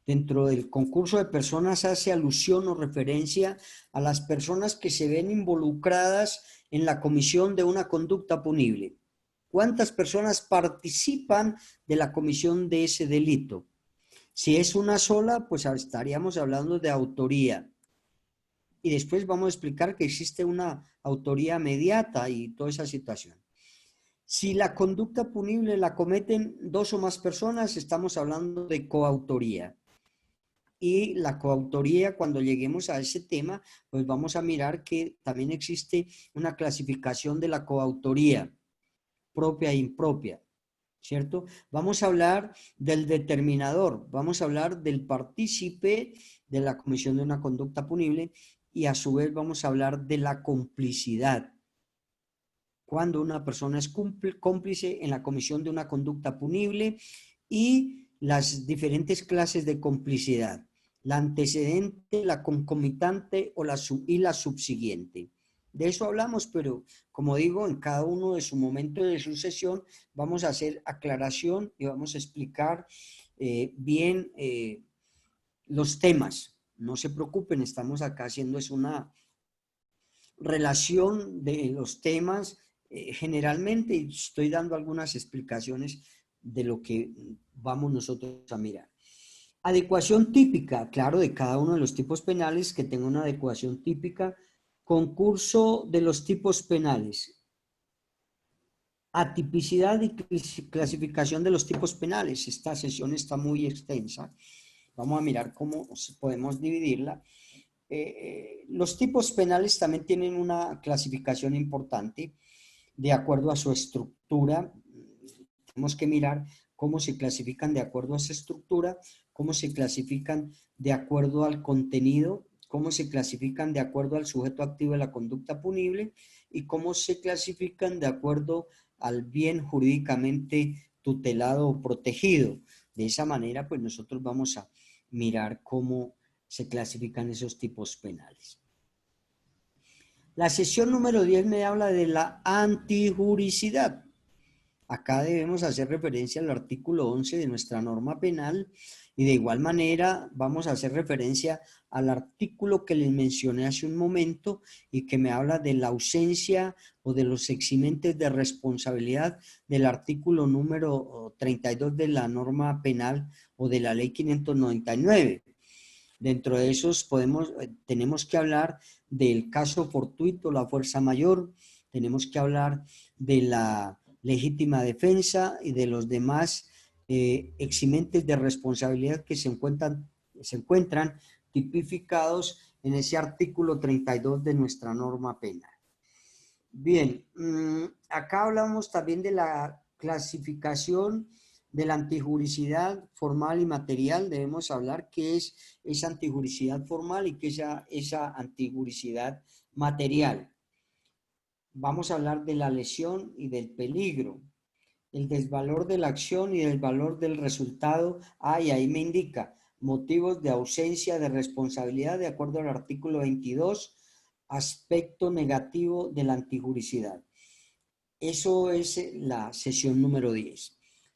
Dentro del concurso de personas hace alusión o referencia a las personas que se ven involucradas en la comisión de una conducta punible. ¿Cuántas personas participan de la comisión de ese delito? Si es una sola, pues estaríamos hablando de autoría. Y después vamos a explicar que existe una autoría mediata y toda esa situación. Si la conducta punible la cometen dos o más personas, estamos hablando de coautoría. Y la coautoría, cuando lleguemos a ese tema, pues vamos a mirar que también existe una clasificación de la coautoría propia e impropia, ¿cierto? Vamos a hablar del determinador, vamos a hablar del partícipe de la comisión de una conducta punible y a su vez vamos a hablar de la complicidad. Cuando una persona es cómplice en la comisión de una conducta punible y las diferentes clases de complicidad, la antecedente, la concomitante o la subsiguiente. De eso hablamos, pero como digo, en cada uno de su momento de sucesión vamos a hacer aclaración y vamos a explicar bien los temas. No se preocupen, estamos acá haciendo es una relación de los temas. Generalmente estoy dando algunas explicaciones de lo que vamos nosotros a mirar. Adecuación típica, claro, de cada uno de los tipos penales que tenga una adecuación típica. Concurso de los tipos penales. Atipicidad y clasificación de los tipos penales. Esta sesión está muy extensa. Vamos a mirar cómo podemos dividirla. Los tipos penales también tienen una clasificación importante de acuerdo a su estructura. Tenemos que mirar cómo se clasifican de acuerdo a esa estructura, cómo se clasifican de acuerdo al contenido, cómo se clasifican de acuerdo al sujeto activo de la conducta punible y cómo se clasifican de acuerdo al bien jurídicamente tutelado o protegido. De esa manera, pues nosotros vamos a mirar cómo se clasifican esos tipos penales. La sección número 10 me habla de la antijuricidad. Acá debemos hacer referencia al artículo 11 de nuestra norma penal y de igual manera vamos a hacer referencia al artículo que les mencioné hace un momento y que me habla de la ausencia o de los eximentes de responsabilidad del artículo número 32 de la norma penal o de la ley 599. Dentro de esos tenemos que hablar del caso fortuito, la fuerza mayor, tenemos que hablar de la legítima defensa y de los demás eximentes de responsabilidad que se encuentran tipificados en ese artículo 32 de nuestra norma penal. Bien, acá hablamos también de la clasificación de la antijuricidad formal y material. Debemos hablar qué es esa antijuricidad formal y qué es esa antijuricidad material. Vamos a hablar de la lesión y del peligro, el desvalor de la acción y el valor del resultado. Y ahí me indica motivos de ausencia de responsabilidad de acuerdo al artículo 22, aspecto negativo de la antijuricidad. Eso es la sesión número 10.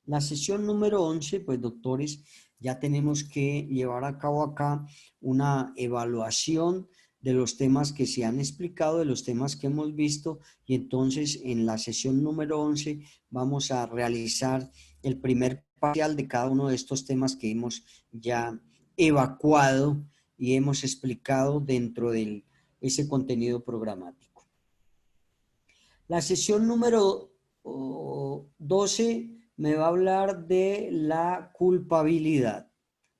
La sesión número 11, pues doctores, ya tenemos que llevar a cabo acá una evaluación de los temas que se han explicado, de los temas que hemos visto, y entonces en la sesión número 11 vamos a realizar el primer parcial de cada uno de estos temas que hemos ya evacuado y hemos explicado dentro de ese contenido programático. La sesión número 12 me va a hablar de la culpabilidad.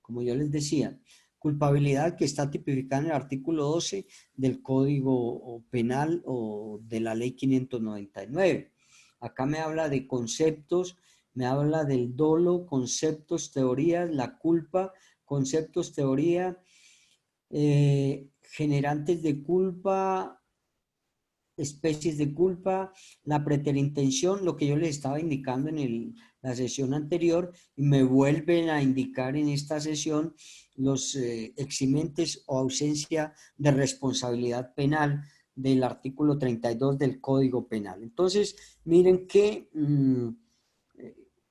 Como yo les decía, culpabilidad que está tipificada en el artículo 12 del Código Penal o de la Ley 599. Acá me habla de conceptos, me habla del dolo, conceptos, teorías, la culpa, conceptos, teoría, generantes de culpa, especies de culpa, la preterintención, lo que yo les estaba indicando en la sesión anterior, y me vuelven a indicar en esta sesión los eximentes o ausencia de responsabilidad penal del artículo 32 del Código Penal. Entonces, miren que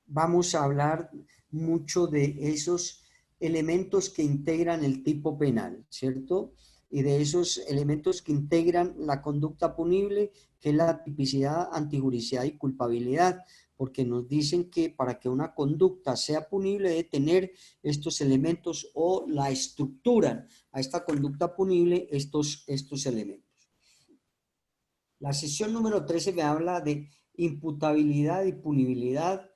vamos a hablar mucho de esos elementos que integran el tipo penal, ¿cierto? Y de esos elementos que integran la conducta punible, que es la tipicidad, antijuricidad y culpabilidad, porque nos dicen que para que una conducta sea punible debe tener estos elementos o la estructuran a esta conducta punible estos elementos. La sesión número 13 me habla de imputabilidad y punibilidad,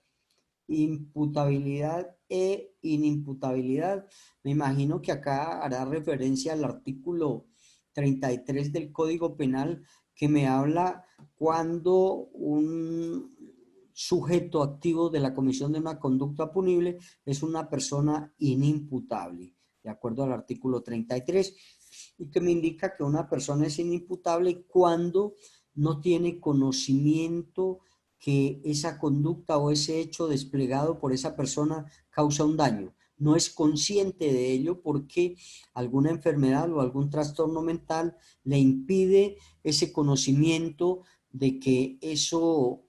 imputabilidad e inimputabilidad. Me imagino que acá hará referencia al artículo 33 del Código Penal que me habla cuando un sujeto activo de la comisión de una conducta punible es una persona inimputable, de acuerdo al artículo 33, y que me indica que una persona es inimputable cuando no tiene conocimiento que esa conducta o ese hecho desplegado por esa persona causa un daño. No es consciente de ello porque alguna enfermedad o algún trastorno mental le impide ese conocimiento de que eso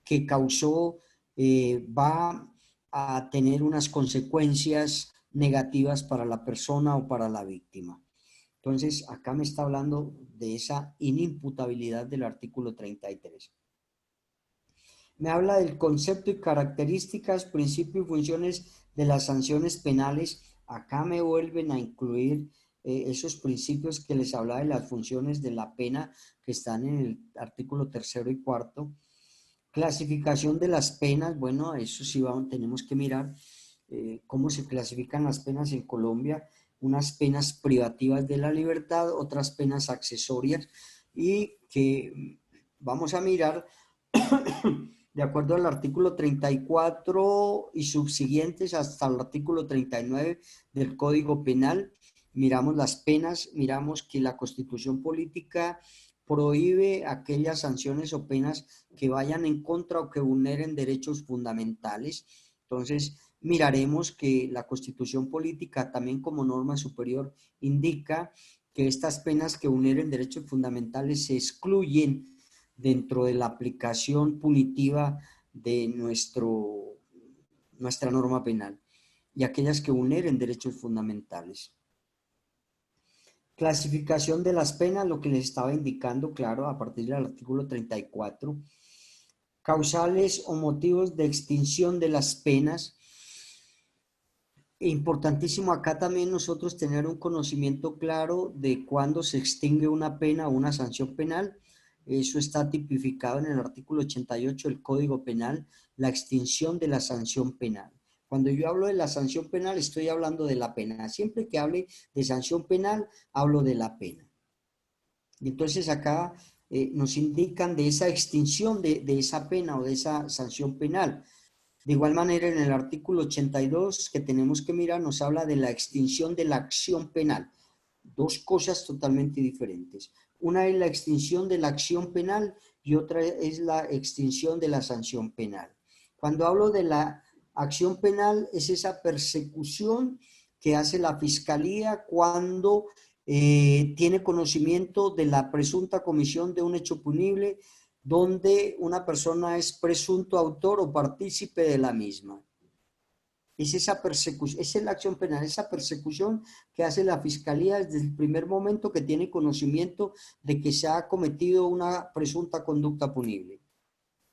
que causó va a tener unas consecuencias negativas para la persona o para la víctima. Entonces, acá me está hablando de esa inimputabilidad del artículo 33. Me habla del concepto y características, principios y funciones de las sanciones penales. Acá me vuelven a incluir esos principios que les hablaba de las funciones de la pena que están en el artículo 3 y 4. Clasificación de las penas, bueno, eso sí tenemos que mirar cómo se clasifican las penas en Colombia, unas penas privativas de la libertad, otras penas accesorias, y que vamos a mirar de acuerdo al artículo 34 y subsiguientes hasta el artículo 39 del Código Penal. Miramos las penas, miramos que la Constitución Política prohíbe aquellas sanciones o penas que vayan en contra o que vulneren derechos fundamentales. Entonces, miraremos que la Constitución Política, también como norma superior, indica que estas penas que vulneren derechos fundamentales se excluyen dentro de la aplicación punitiva de nuestra norma penal y aquellas que vulneren derechos fundamentales. Clasificación de las penas, lo que les estaba indicando, claro, a partir del artículo 34. Causales o motivos de extinción de las penas. Importantísimo acá también nosotros tener un conocimiento claro de cuándo se extingue una pena o una sanción penal. Eso está tipificado en el artículo 88 del Código Penal, la extinción de la sanción penal. Cuando yo hablo de la sanción penal, estoy hablando de la pena. Siempre que hable de sanción penal, hablo de la pena. Y entonces acá nos indican de esa extinción de esa pena o de esa sanción penal. De igual manera, en el artículo 82 que tenemos que mirar, nos habla de la extinción de la acción penal. Dos cosas totalmente diferentes. Una es la extinción de la acción penal y otra es la extinción de la sanción penal. Cuando hablo de la acción penal, es esa persecución que hace la fiscalía cuando tiene conocimiento de la presunta comisión de un hecho punible donde una persona es presunto autor o partícipe de la misma. Es esa persecución, esa es la acción penal, esa persecución que hace la fiscalía desde el primer momento que tiene conocimiento de que se ha cometido una presunta conducta punible.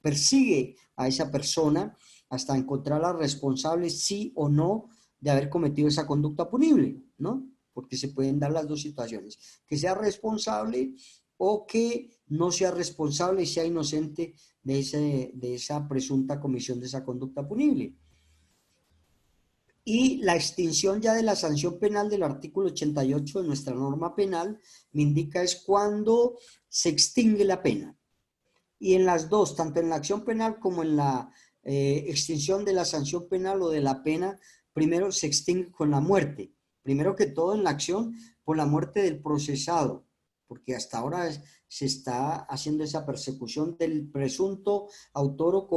Persigue a esa persona hasta encontrarla responsable, sí o no, de haber cometido esa conducta punible, ¿no? Porque se pueden dar las dos situaciones, que sea responsable o que no sea responsable y sea inocente de esa presunta comisión de esa conducta punible. Y la extinción ya de la sanción penal del artículo 88 de nuestra norma penal me indica es cuando se extingue la pena. Y en las dos, tanto en la acción penal como en la extinción de la sanción penal o de la pena, primero se extingue con la muerte. Primero que todo en la acción, por la muerte del procesado, porque hasta ahora se está haciendo esa persecución del presunto autor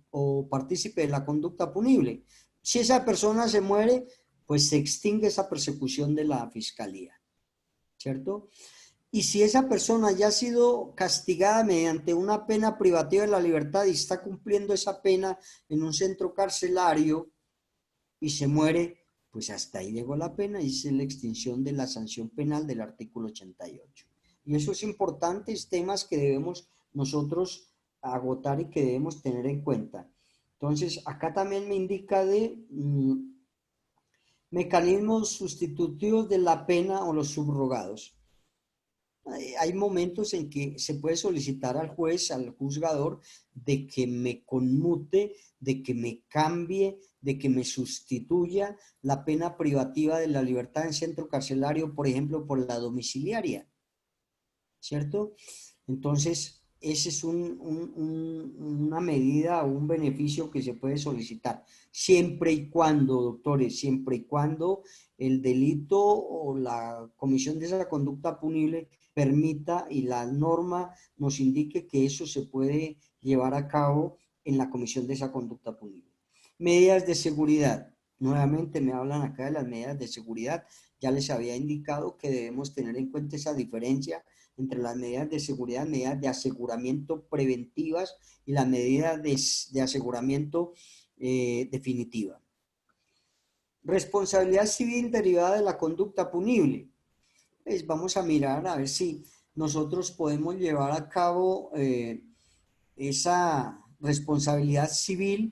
o partícipe de la conducta punible. Si esa persona se muere, pues se extingue esa persecución de la fiscalía, ¿cierto? Y si esa persona ya ha sido castigada mediante una pena privativa de la libertad y está cumpliendo esa pena en un centro carcelario y se muere, pues hasta ahí llegó la pena y es la extinción de la sanción penal del artículo 88. Y eso es importante, es temas que debemos nosotros agotar y que debemos tener en cuenta. Entonces, acá también me indica de mecanismos sustitutivos de la pena o los subrogados. Hay momentos en que se puede solicitar al juez, al juzgador, de que me conmute, de que me cambie, de que me sustituya la pena privativa de la libertad en centro carcelario, por ejemplo, por la domiciliaria, ¿cierto? Entonces, ese es una medida o un beneficio que se puede solicitar, siempre y cuando, doctores, siempre y cuando el delito o la comisión de esa conducta punible permita y la norma nos indique que eso se puede llevar a cabo en la comisión de esa conducta punible. Medidas de seguridad. Nuevamente me hablan acá de las medidas de seguridad. Ya les había indicado que debemos tener en cuenta esa diferencia entre las medidas de seguridad, medidas de aseguramiento preventivas y las medidas de aseguramiento definitiva. Responsabilidad civil derivada de la conducta punible. Pues vamos a mirar a ver si nosotros podemos llevar a cabo esa responsabilidad civil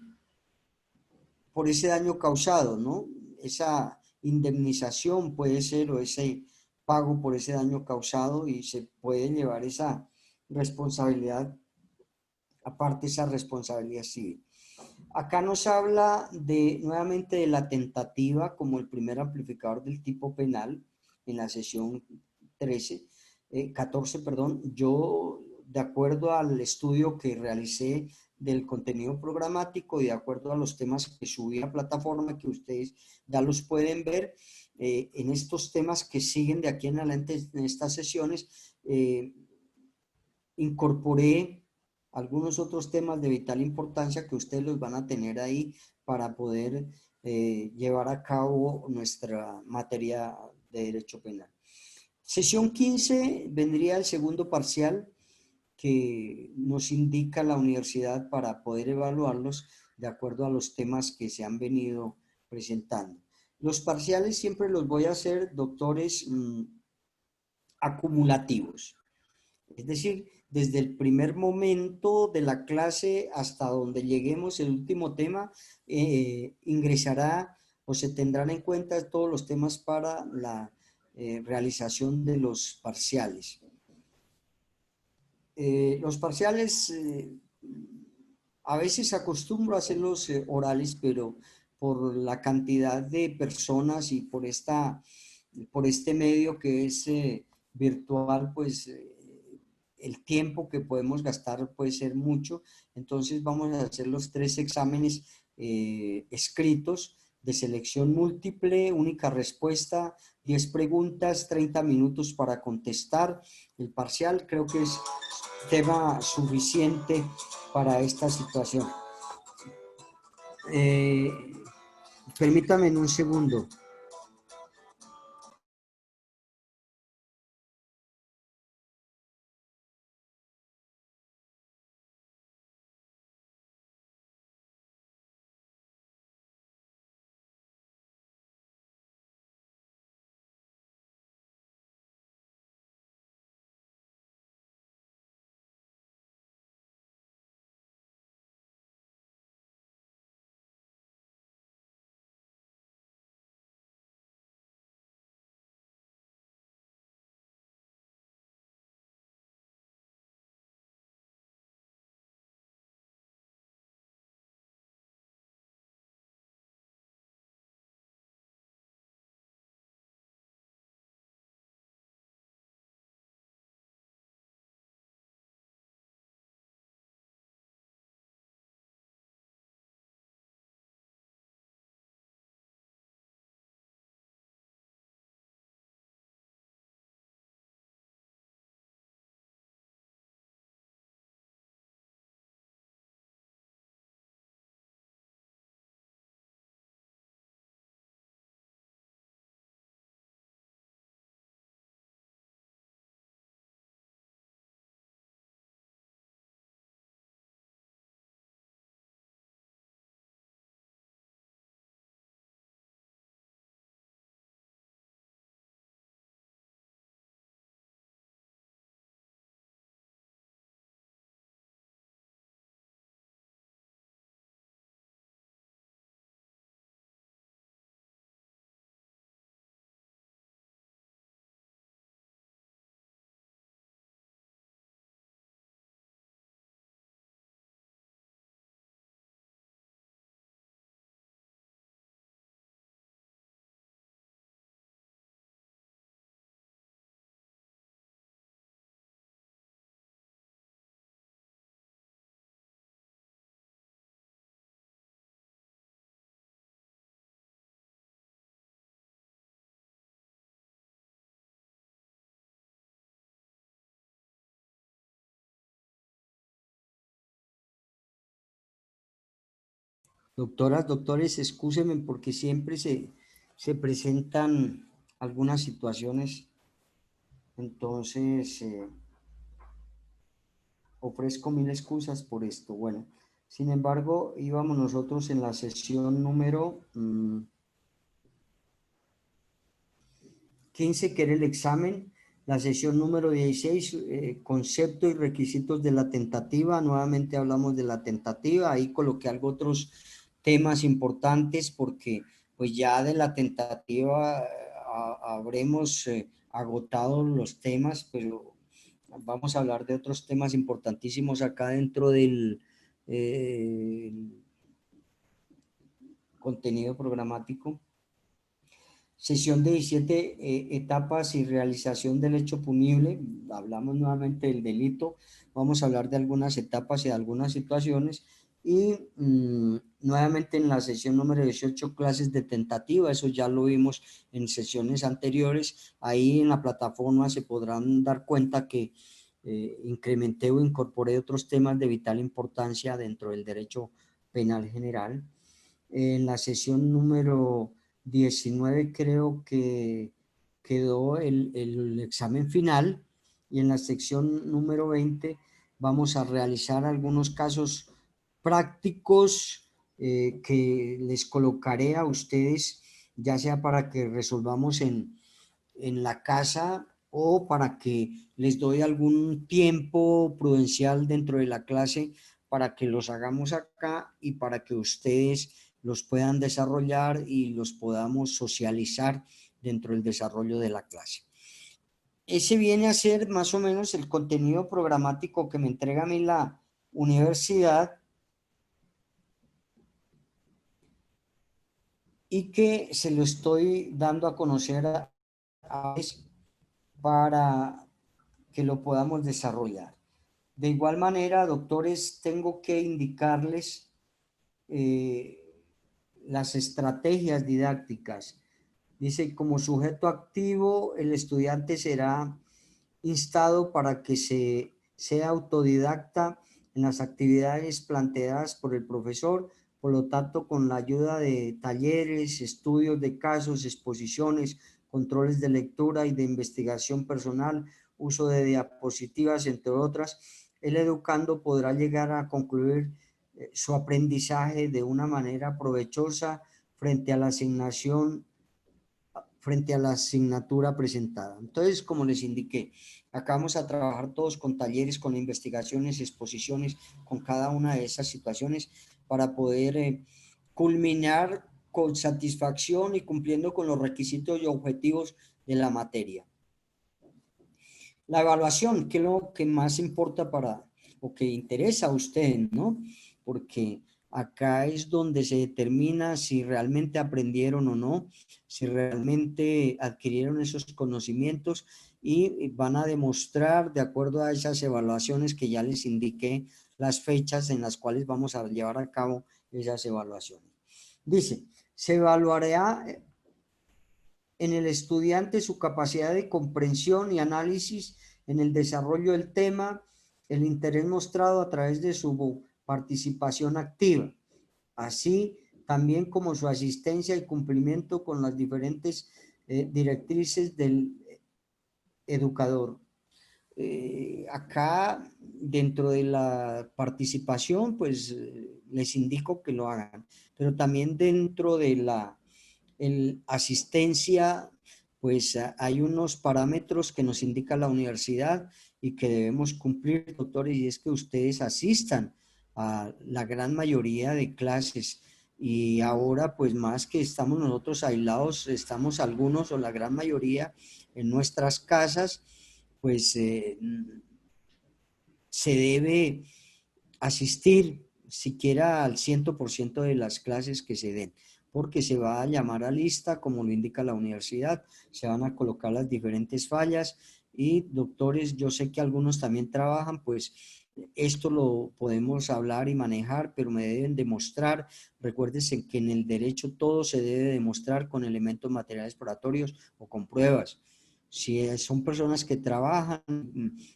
por ese daño causado, ¿no? Esa indemnización puede ser o ese pago por ese daño causado y se puede llevar esa responsabilidad, aparte esa responsabilidad civil. Acá nos habla nuevamente de la tentativa como el primer amplificador del tipo penal en la sesión 14, perdón. Yo, de acuerdo al estudio que realicé del contenido programático y de acuerdo a los temas que subí a la plataforma, que ustedes ya los pueden ver, en estos temas que siguen de aquí en adelante en estas sesiones, incorporé algunos otros temas de vital importancia que ustedes los van a tener ahí para poder llevar a cabo nuestra materia de derecho penal. Sesión 15 vendría el segundo parcial que nos indica la universidad para poder evaluarlos de acuerdo a los temas que se han venido presentando. Los parciales siempre los voy a hacer, doctores, acumulativos. Es decir, desde el primer momento de la clase hasta donde lleguemos, el último tema, ingresará o se tendrán en cuenta todos los temas para la realización de los parciales. Los parciales, a veces acostumbro a hacerlos orales, pero por la cantidad de personas y por este medio que es virtual, pues el tiempo que podemos gastar puede ser mucho. Entonces vamos a hacer los 3 exámenes escritos de selección múltiple, única respuesta, 10 preguntas, 30 minutos para contestar. El parcial creo que es tema suficiente para esta situación. Eh, Permítame en un segundo. Doctoras, doctores, excúsenme porque siempre se presentan algunas situaciones, entonces ofrezco mil excusas por esto. Bueno, sin embargo, íbamos nosotros en la sesión número 15, que era el examen, la sesión número 16, concepto y requisitos de la tentativa. Nuevamente hablamos de la tentativa, ahí coloqué algo otros temas importantes porque pues ya de la tentativa habremos agotado los temas, pero vamos a hablar de otros temas importantísimos acá dentro del contenido programático. Sesión de 17 etapas y realización del hecho punible. Hablamos nuevamente del delito. Vamos a hablar de algunas etapas y de algunas situaciones. Y nuevamente en la sesión número 18, clases de tentativa. Eso ya lo vimos en sesiones anteriores. Ahí en la plataforma se podrán dar cuenta que incrementé o incorporé otros temas de vital importancia dentro del derecho penal general. En la sesión número 19 creo que quedó el examen final, y en la sección número 20 vamos a realizar algunos casos prácticos que les colocaré a ustedes, ya sea para que resolvamos en la casa o para que les doy algún tiempo prudencial dentro de la clase para que los hagamos acá y para que ustedes los puedan desarrollar y los podamos socializar dentro del desarrollo de la clase. Ese viene a ser más o menos el contenido programático que me entrega a mí la universidad y que se lo estoy dando a conocer a para que lo podamos desarrollar. De igual manera, doctores, tengo que indicarles las estrategias didácticas. Dice, como sujeto activo, el estudiante será instado para que sea autodidacta en las actividades planteadas por el profesor, por lo tanto, con la ayuda de talleres, estudios de casos, exposiciones, controles de lectura y de investigación personal, uso de diapositivas, entre otras, el educando podrá llegar a concluir su aprendizaje de una manera provechosa frente a la asignatura presentada. Entonces, como les indiqué, acá vamos a trabajar todos con talleres, con investigaciones, exposiciones, con cada una de esas situaciones para poder culminar con satisfacción y cumpliendo con los requisitos y objetivos de la materia. La evaluación, que es lo que más importa para, o que interesa a usted, ¿no? Porque acá es donde se determina si realmente aprendieron o no, si realmente adquirieron esos conocimientos y van a demostrar, de acuerdo a esas evaluaciones que ya les indiqué, las fechas en las cuales vamos a llevar a cabo esas evaluaciones. Dice, se evaluará en el estudiante su capacidad de comprensión y análisis en el desarrollo del tema, el interés mostrado a través de su participación activa, así también como su asistencia y cumplimiento con las diferentes directrices del educador. Acá, dentro de la participación, pues les indico que lo hagan, pero también dentro de la asistencia, pues hay unos parámetros que nos indica la universidad y que debemos cumplir, doctores, y es que ustedes asistan a la gran mayoría de clases. Y ahora, pues más que estamos nosotros aislados, estamos algunos o la gran mayoría en nuestras casas, pues se debe asistir siquiera al 100% de las clases que se den, porque se va a llamar a lista, como lo indica la universidad, se van a colocar las diferentes fallas y doctores, yo sé que algunos también trabajan, pues esto lo podemos hablar y manejar, pero me deben demostrar, recuérdense que en el derecho todo se debe demostrar con elementos materiales probatorios o con pruebas. Si son personas que trabajan,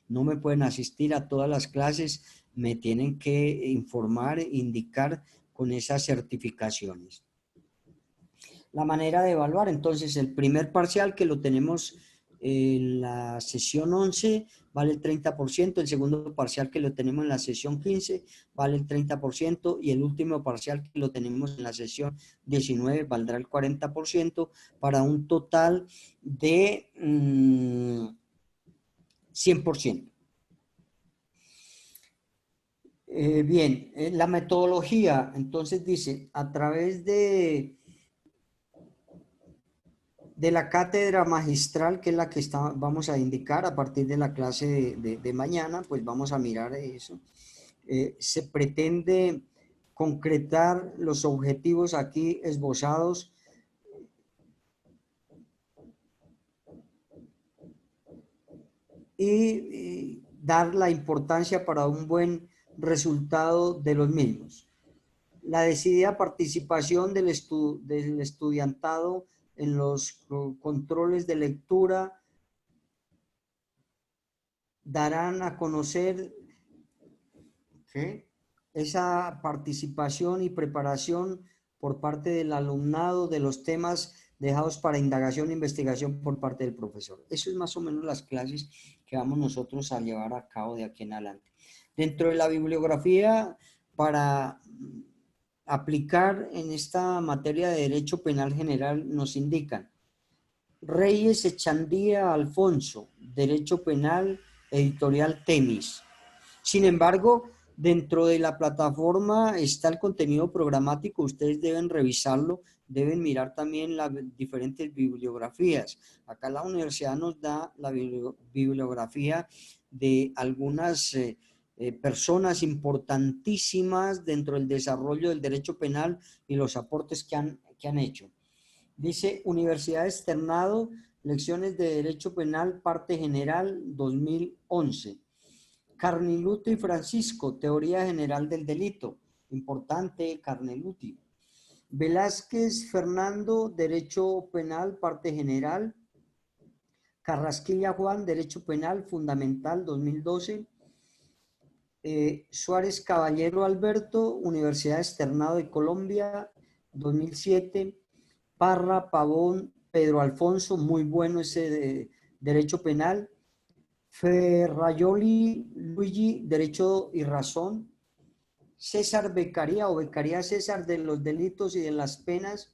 no me pueden asistir a todas las clases, me tienen que informar, indicar con esas certificaciones. La manera de evaluar, entonces, el primer parcial que lo tenemos en la sesión 11 vale el 30%, el segundo parcial que lo tenemos en la sesión 15 vale el 30% y el último parcial que lo tenemos en la sesión 19 valdrá el 40% para un total de 100%. Bien, la metodología, entonces dice, a través de la cátedra magistral, que es la que vamos a indicar a partir de la clase de mañana, pues vamos a mirar eso. Se pretende concretar los objetivos aquí esbozados y dar la importancia para un buen resultado de los mismos. La decidida participación del estudiantado en los controles de lectura darán a conocer esa participación y preparación por parte del alumnado de los temas dejados para indagación e investigación por parte del profesor. Eso es más o menos las clases que vamos nosotros a llevar a cabo de aquí en adelante. Dentro de la bibliografía, para aplicar en esta materia de Derecho Penal General, nos indican Reyes Echandía Alfonso, Derecho Penal, Editorial Temis. Sin embargo, dentro de la plataforma está el contenido programático, ustedes deben revisarlo, deben mirar también las diferentes bibliografías. Acá la universidad nos da la bibliografía de algunas personas importantísimas dentro del desarrollo del derecho penal y los aportes que han hecho. Dice Universidad Externado, Lecciones de Derecho Penal, Parte General, 2011. Carneluti Francisco, Teoría General del Delito. Importante, Carneluti. Velázquez Fernando, Derecho Penal, Parte General. Carrasquilla Juan, Derecho Penal, Fundamental, 2012. Suárez Caballero Alberto, Universidad Externado de Colombia, 2007. Parra Pavón Pedro Alfonso, muy bueno ese de Derecho Penal. Ferraioli Luigi, Derecho y Razón. César Beccaria o Beccaria César, de los delitos y de las penas.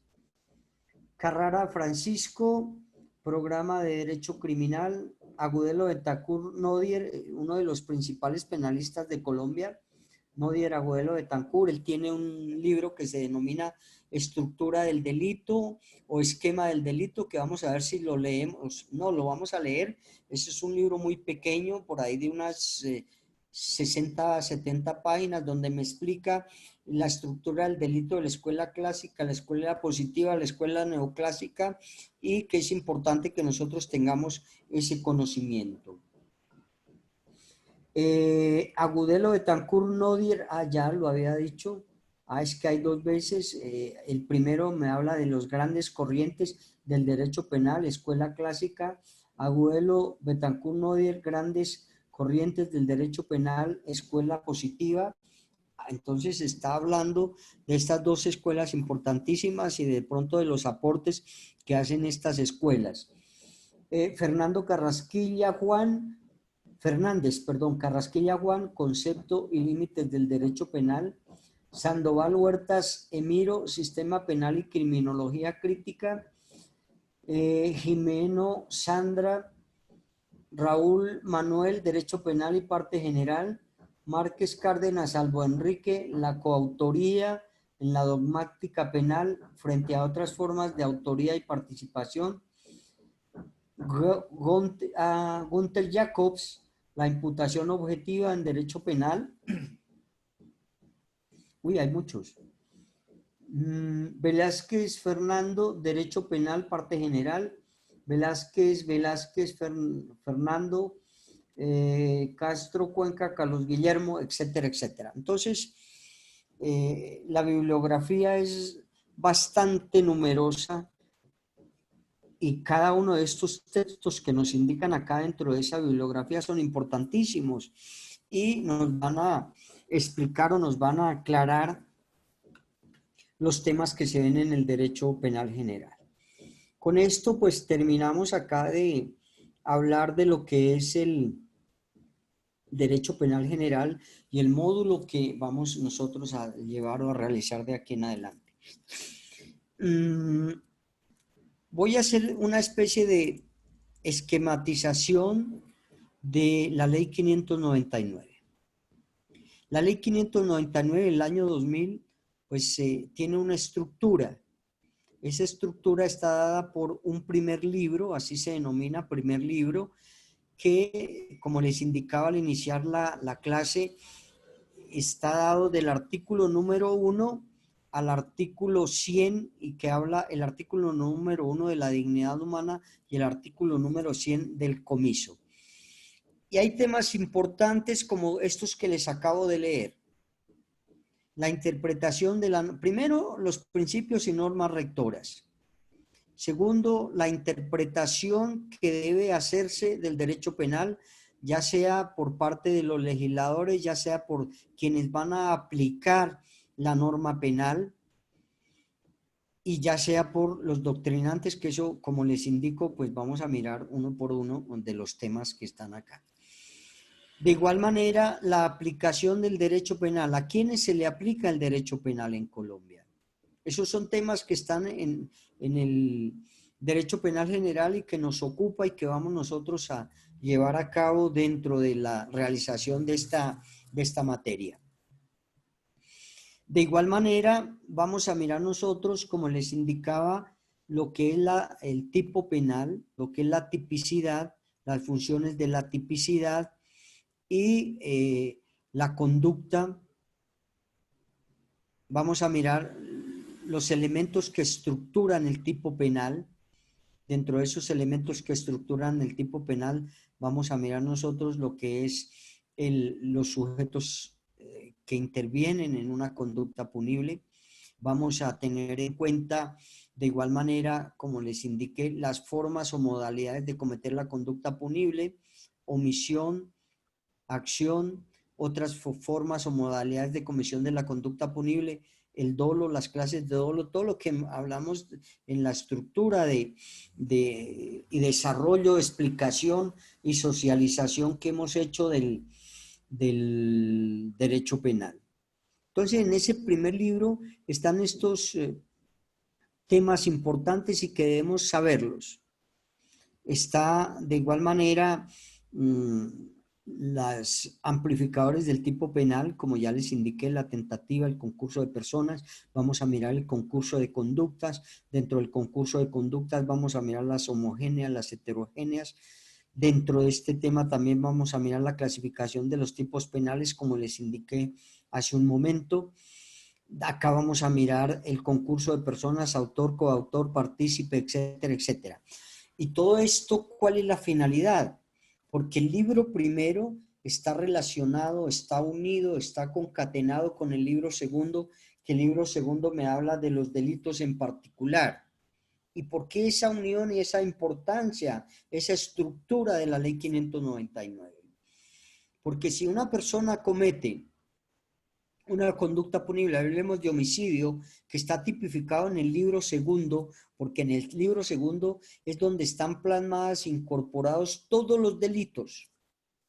Carrara Francisco, Programa de Derecho Criminal. Agudelo Betancourt Nodier, uno de los principales penalistas de Colombia. Nodier Agudelo Betancourt, él tiene un libro que se denomina Estructura del Delito o Esquema del Delito, que vamos a ver si lo leemos. No, lo vamos a leer. Ese es un libro muy pequeño, por ahí de unas 60, 70 páginas, donde me explica la estructura del delito de la escuela clásica, la escuela positiva, la escuela neoclásica, y que es importante que nosotros tengamos ese conocimiento. Agudelo Betancourt Nodier, ya lo había dicho. Es que hay dos veces. El primero me habla de los grandes corrientes del derecho penal, escuela clásica. Agudelo Betancourt Nodier, grandes corrientes del derecho penal, escuela positiva. Entonces está hablando de estas dos escuelas importantísimas y de pronto de los aportes que hacen estas escuelas. Fernando Carrasquilla Juan, Carrasquilla Juan, Concepto y Límites del Derecho Penal. Sandoval Huertas Emiro, Sistema Penal y Criminología Crítica. Jimeno Sandra, Raúl Manuel, Derecho Penal y Parte General. Márquez Cárdenas Albo Enrique, la coautoría en la dogmática penal frente a otras formas de autoría y participación. Gunther Jacobs, la imputación objetiva en derecho penal. Uy, hay muchos. Velázquez Fernando, Derecho Penal, Parte General. Velázquez Fernando, Castro Cuenca, Carlos Guillermo, etcétera, etcétera. Entonces, la bibliografía es bastante numerosa y cada uno de estos textos que nos indican acá dentro de esa bibliografía son importantísimos y nos van a explicar o nos van a aclarar los temas que se ven en el derecho penal general. Con esto pues terminamos acá de hablar de lo que es el derecho penal general y el módulo que vamos nosotros a llevar o a realizar de aquí en adelante. Voy a hacer una especie de esquematización de la ley 599. La ley 599 del año 2000 pues tiene una estructura. Esa estructura está dada por un primer libro, así se denomina primer libro, que como les indicaba al iniciar la clase, está dado del artículo número 1 al artículo 100 y que habla el artículo número 1 de la dignidad humana y el artículo número 100 del comiso. Y hay temas importantes como estos que les acabo de leer. La interpretación de primero, los principios y normas rectoras. Segundo, la interpretación que debe hacerse del derecho penal, ya sea por parte de los legisladores, ya sea por quienes van a aplicar la norma penal. y ya sea por los doctrinantes, que eso, como les indico, pues vamos a mirar uno por uno de los temas que están acá. De igual manera, la aplicación del derecho penal. ¿A quiénes se le aplica el derecho penal en Colombia? Esos son temas que están en el derecho penal general y que nos ocupa y que vamos nosotros a llevar a cabo dentro de la realización de esta materia. De igual manera, vamos a mirar nosotros, como les indicaba, lo que es el tipo penal, lo que es la tipicidad, las funciones de la tipicidad y la conducta. Vamos a mirar los elementos que estructuran el tipo penal. Dentro de esos elementos que estructuran el tipo penal, vamos a mirar nosotros lo que es los sujetos que intervienen en una conducta punible. Vamos a tener en cuenta, de igual manera, como les indiqué, las formas o modalidades de cometer la conducta punible, omisión, acción, otras formas o modalidades de comisión de la conducta punible, el dolo, las clases de dolo, todo lo que hablamos en la estructura y desarrollo, explicación y socialización que hemos hecho del derecho penal. Entonces, en ese primer libro están estos temas importantes y que debemos saberlos. Está de igual manera los amplificadores del tipo penal, como ya les indiqué, la tentativa, el concurso de personas. Vamos a mirar el concurso de conductas. Dentro del concurso de conductas vamos a mirar las homogéneas, las heterogéneas. Dentro de este tema también vamos a mirar la clasificación de los tipos penales, como les indiqué hace un momento. Acá vamos a mirar el concurso de personas, autor, coautor, partícipe, etcétera, etcétera. Y todo esto, ¿cuál es la finalidad? Porque el libro primero está relacionado, está unido, está concatenado con el libro segundo, que el libro segundo me habla de los delitos en particular. ¿Y por qué esa unión y esa importancia, esa estructura de la ley 599? Porque si una persona comete una conducta punible, hablemos de homicidio, que está tipificado en el libro segundo, porque en el libro segundo es donde están plasmadas, incorporados todos los delitos.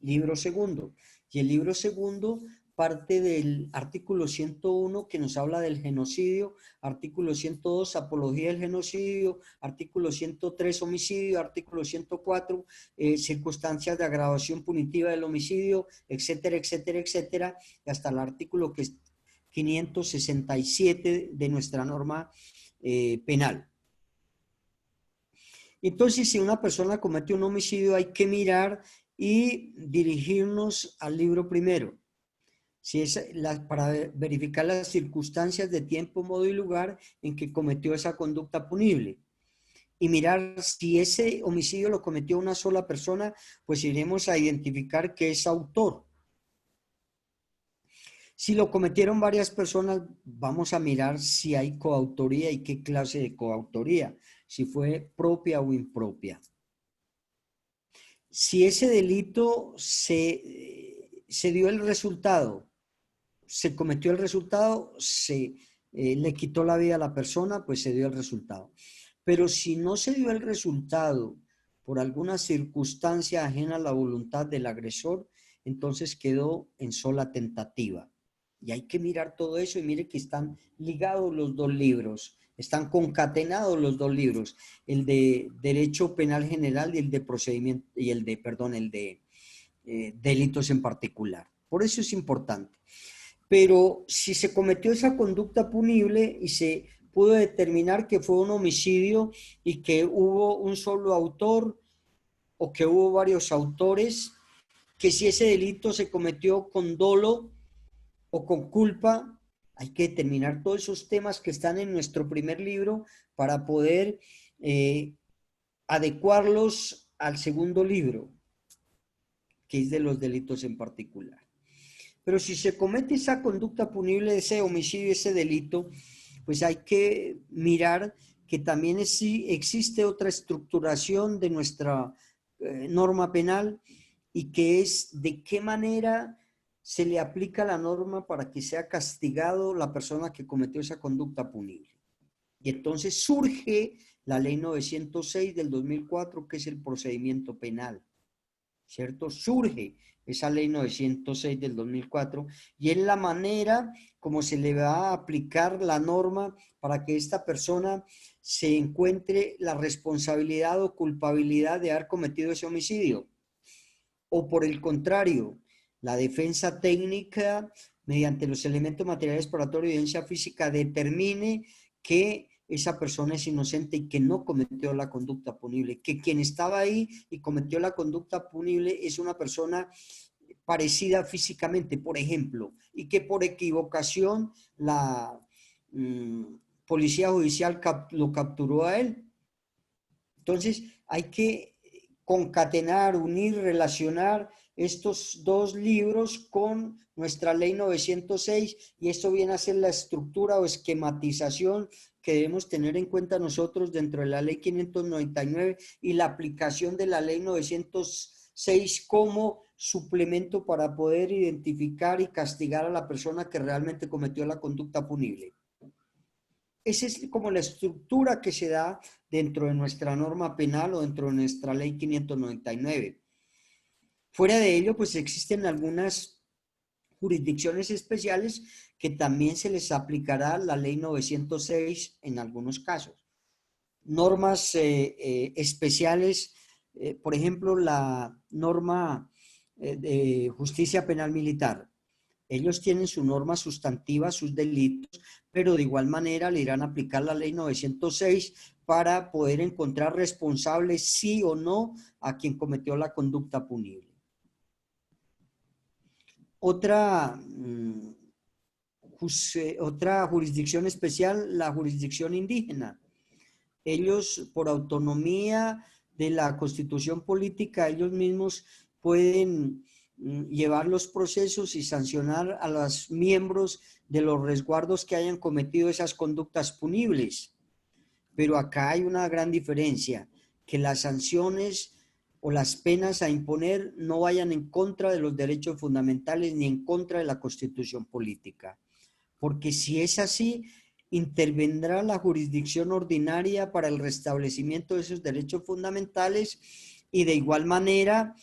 Libro segundo. Y el libro segundo parte del artículo 101 que nos habla del genocidio, artículo 102 apología del genocidio, artículo 103 homicidio, artículo 104 circunstancias de agravación punitiva del homicidio, etcétera, etcétera, etcétera, hasta el artículo que es 567 de nuestra norma penal. Entonces, si una persona comete un homicidio, hay que mirar y dirigirnos al libro primero. Si es para verificar las circunstancias de tiempo, modo y lugar en que cometió esa conducta punible. Y mirar si ese homicidio lo cometió una sola persona, pues iremos a identificar que es autor. Si lo cometieron varias personas, vamos a mirar si hay coautoría y qué clase de coautoría, si fue propia o impropia. Si ese delito se dio el resultado, se cometió el resultado, le quitó la vida a la persona, pues se dio el resultado. Pero si no se dio el resultado por alguna circunstancia ajena a la voluntad del agresor, entonces quedó en sola tentativa. Y hay que mirar todo eso y mire que están ligados los dos libros, están concatenados los dos libros, el de Derecho Penal General y el de procedimiento y el de delitos en particular. Por eso es importante. Pero si se cometió esa conducta punible y se pudo determinar que fue un homicidio y que hubo un solo autor o que hubo varios autores, que si ese delito se cometió con dolo o con culpa, hay que determinar todos esos temas que están en nuestro primer libro para poder adecuarlos al segundo libro, que es de los delitos en particular. Pero si se comete esa conducta punible, ese homicidio, ese delito, pues hay que mirar que también existe otra estructuración de nuestra norma penal y que es de qué manera se le aplica la norma para que sea castigado la persona que cometió esa conducta punible. Y entonces surge la ley 906 del 2004, que es el procedimiento penal, ¿cierto? Surge esa ley 906 del 2004 y es la manera como se le va a aplicar la norma para que esta persona se encuentre la responsabilidad o culpabilidad de haber cometido ese homicidio. O por el contrario, la defensa técnica, mediante los elementos materiales probatorios y evidencia física, determine que esa persona es inocente y que no cometió la conducta punible, que quien estaba ahí y cometió la conducta punible es una persona parecida físicamente, por ejemplo, y que por equivocación la policía judicial lo capturó a él. Entonces hay que concatenar, unir, relacionar estos dos libros con nuestra ley 906 y esto viene a ser la estructura o esquematización que debemos tener en cuenta nosotros dentro de la ley 599 y la aplicación de la ley 906 como suplemento para poder identificar y castigar a la persona que realmente cometió la conducta punible. Esa es como la estructura que se da dentro de nuestra norma penal o dentro de nuestra ley 599. Fuera de ello, pues existen algunas jurisdicciones especiales que también se les aplicará la ley 906 en algunos casos. Normas especiales, por ejemplo, la norma de justicia penal militar. Ellos tienen su norma sustantiva, sus delitos, pero de igual manera le irán a aplicar la ley 906 para poder encontrar responsable sí o no a quien cometió la conducta punible. Otra jurisdicción especial, la jurisdicción indígena. Ellos, por autonomía de la constitución política, ellos mismos pueden llevar los procesos y sancionar a los miembros de los resguardos que hayan cometido esas conductas punibles. Pero acá hay una gran diferencia, que las sanciones o las penas a imponer no vayan en contra de los derechos fundamentales ni en contra de la constitución política. Porque si es así, intervendrá la jurisdicción ordinaria para el restablecimiento de esos derechos fundamentales y de igual manera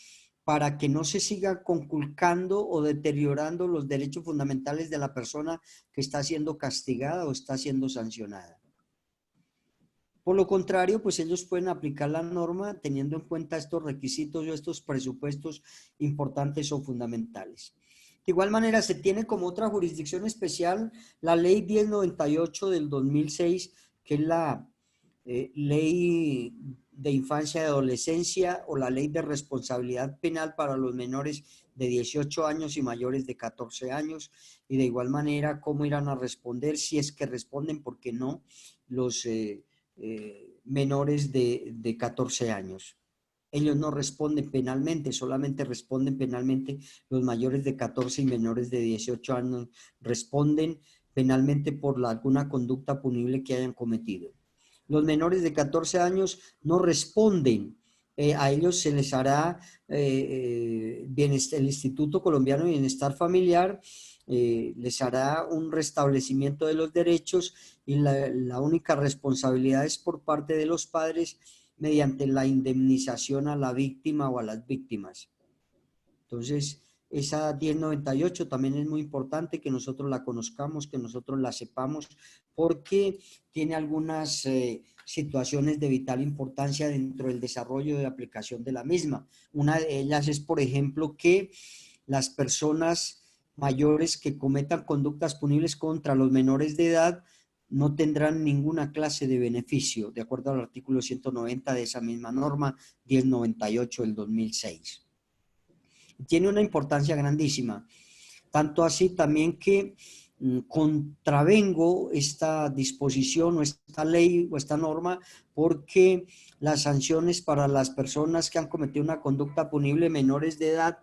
para que no se siga conculcando o deteriorando los derechos fundamentales de la persona que está siendo castigada o está siendo sancionada. Por lo contrario, pues ellos pueden aplicar la norma teniendo en cuenta estos requisitos o estos presupuestos importantes o fundamentales. De igual manera, se tiene como otra jurisdicción especial la Ley 1098 del 2006, que es la Ley de Infancia y Adolescencia o la Ley de Responsabilidad Penal para los menores de 18 años y mayores de 14 años. Y de igual manera, cómo irán a responder, si es que responden, porque no, los menores de 14 años. Ellos no responden penalmente, solamente responden penalmente los mayores de 14 y menores de 18 años responden penalmente por alguna conducta punible que hayan cometido. Los menores de 14 años no responden, a ellos se les hará el Instituto Colombiano de Bienestar Familiar les hará un restablecimiento de los derechos y la única responsabilidad es por parte de los padres mediante la indemnización a la víctima o a las víctimas. Entonces, esa 1098 también es muy importante que nosotros la conozcamos, que nosotros la sepamos, porque tiene algunas situaciones de vital importancia dentro del desarrollo de aplicación de la misma. Una de ellas es, por ejemplo, que las personas mayores que cometan conductas punibles contra los menores de edad no tendrán ninguna clase de beneficio, de acuerdo al artículo 190 de esa misma norma 1098 del 2006. Tiene una importancia grandísima, tanto así también que contravengo esta disposición o esta ley o esta norma porque las sanciones para las personas que han cometido una conducta punible menores de edad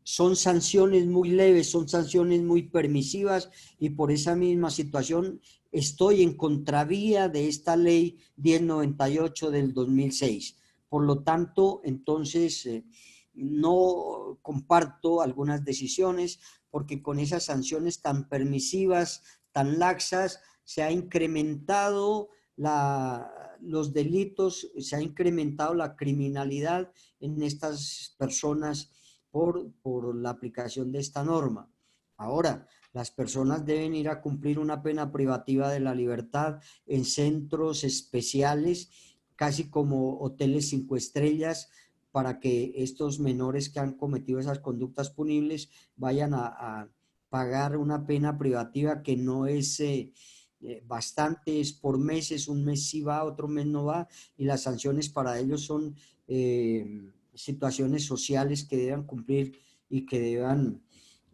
son sanciones muy leves, son sanciones muy permisivas y por esa misma situación estoy en contravía de esta ley 1098 del 2006. Por lo tanto, entonces no comparto algunas decisiones porque con esas sanciones tan permisivas, tan laxas, se ha incrementado los delitos, se ha incrementado la criminalidad en estas personas por la aplicación de esta norma. Ahora, las personas deben ir a cumplir una pena privativa de la libertad en centros especiales, casi como hoteles 5 estrellas, para que estos menores que han cometido esas conductas punibles vayan a pagar una pena privativa que no es bastante, es por meses, un mes sí va, otro mes no va, y las sanciones para ellos son situaciones sociales que deban cumplir y que deban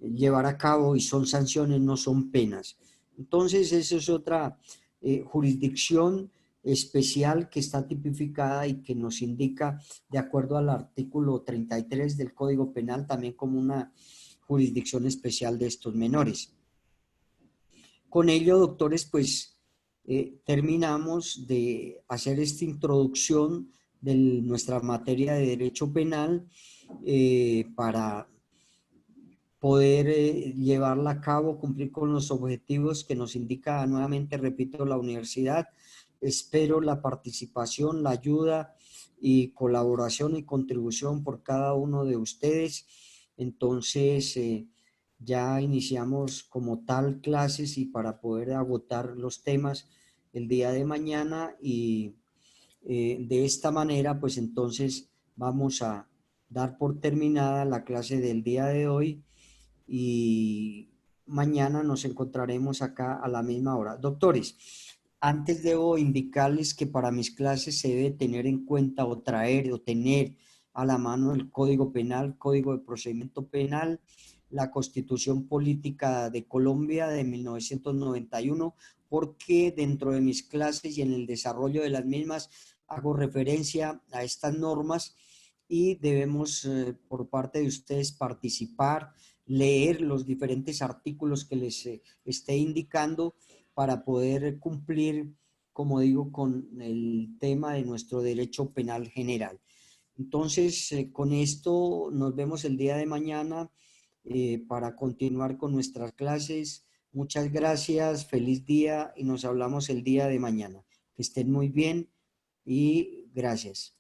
llevar a cabo, y son sanciones, no son penas. Entonces, esa es otra jurisdicción especial que está tipificada y que nos indica, de acuerdo al artículo 33 del Código Penal, también como una jurisdicción especial de estos menores. Con ello, doctores, pues terminamos de hacer esta introducción de nuestra materia de derecho penal para poder llevarla a cabo, cumplir con los objetivos que nos indica nuevamente, repito, la universidad. Espero la participación, la ayuda y colaboración y contribución por cada uno de ustedes. Entonces, ya iniciamos como tal clases y para poder agotar los temas el día de mañana, y de esta manera, pues entonces vamos a dar por terminada la clase del día de hoy, y mañana nos encontraremos acá a la misma hora. Doctores, antes debo indicarles que para mis clases se debe tener en cuenta o traer o tener a la mano el Código Penal, Código de Procedimiento Penal, la Constitución Política de Colombia de 1991, porque dentro de mis clases y en el desarrollo de las mismas hago referencia a estas normas, y debemos por parte de ustedes participar, leer los diferentes artículos que les esté indicando para poder cumplir, como digo, con el tema de nuestro derecho penal general. Entonces, con esto nos vemos el día de mañana para continuar con nuestras clases. Muchas gracias, feliz día, y nos hablamos el día de mañana. Que estén muy bien y gracias.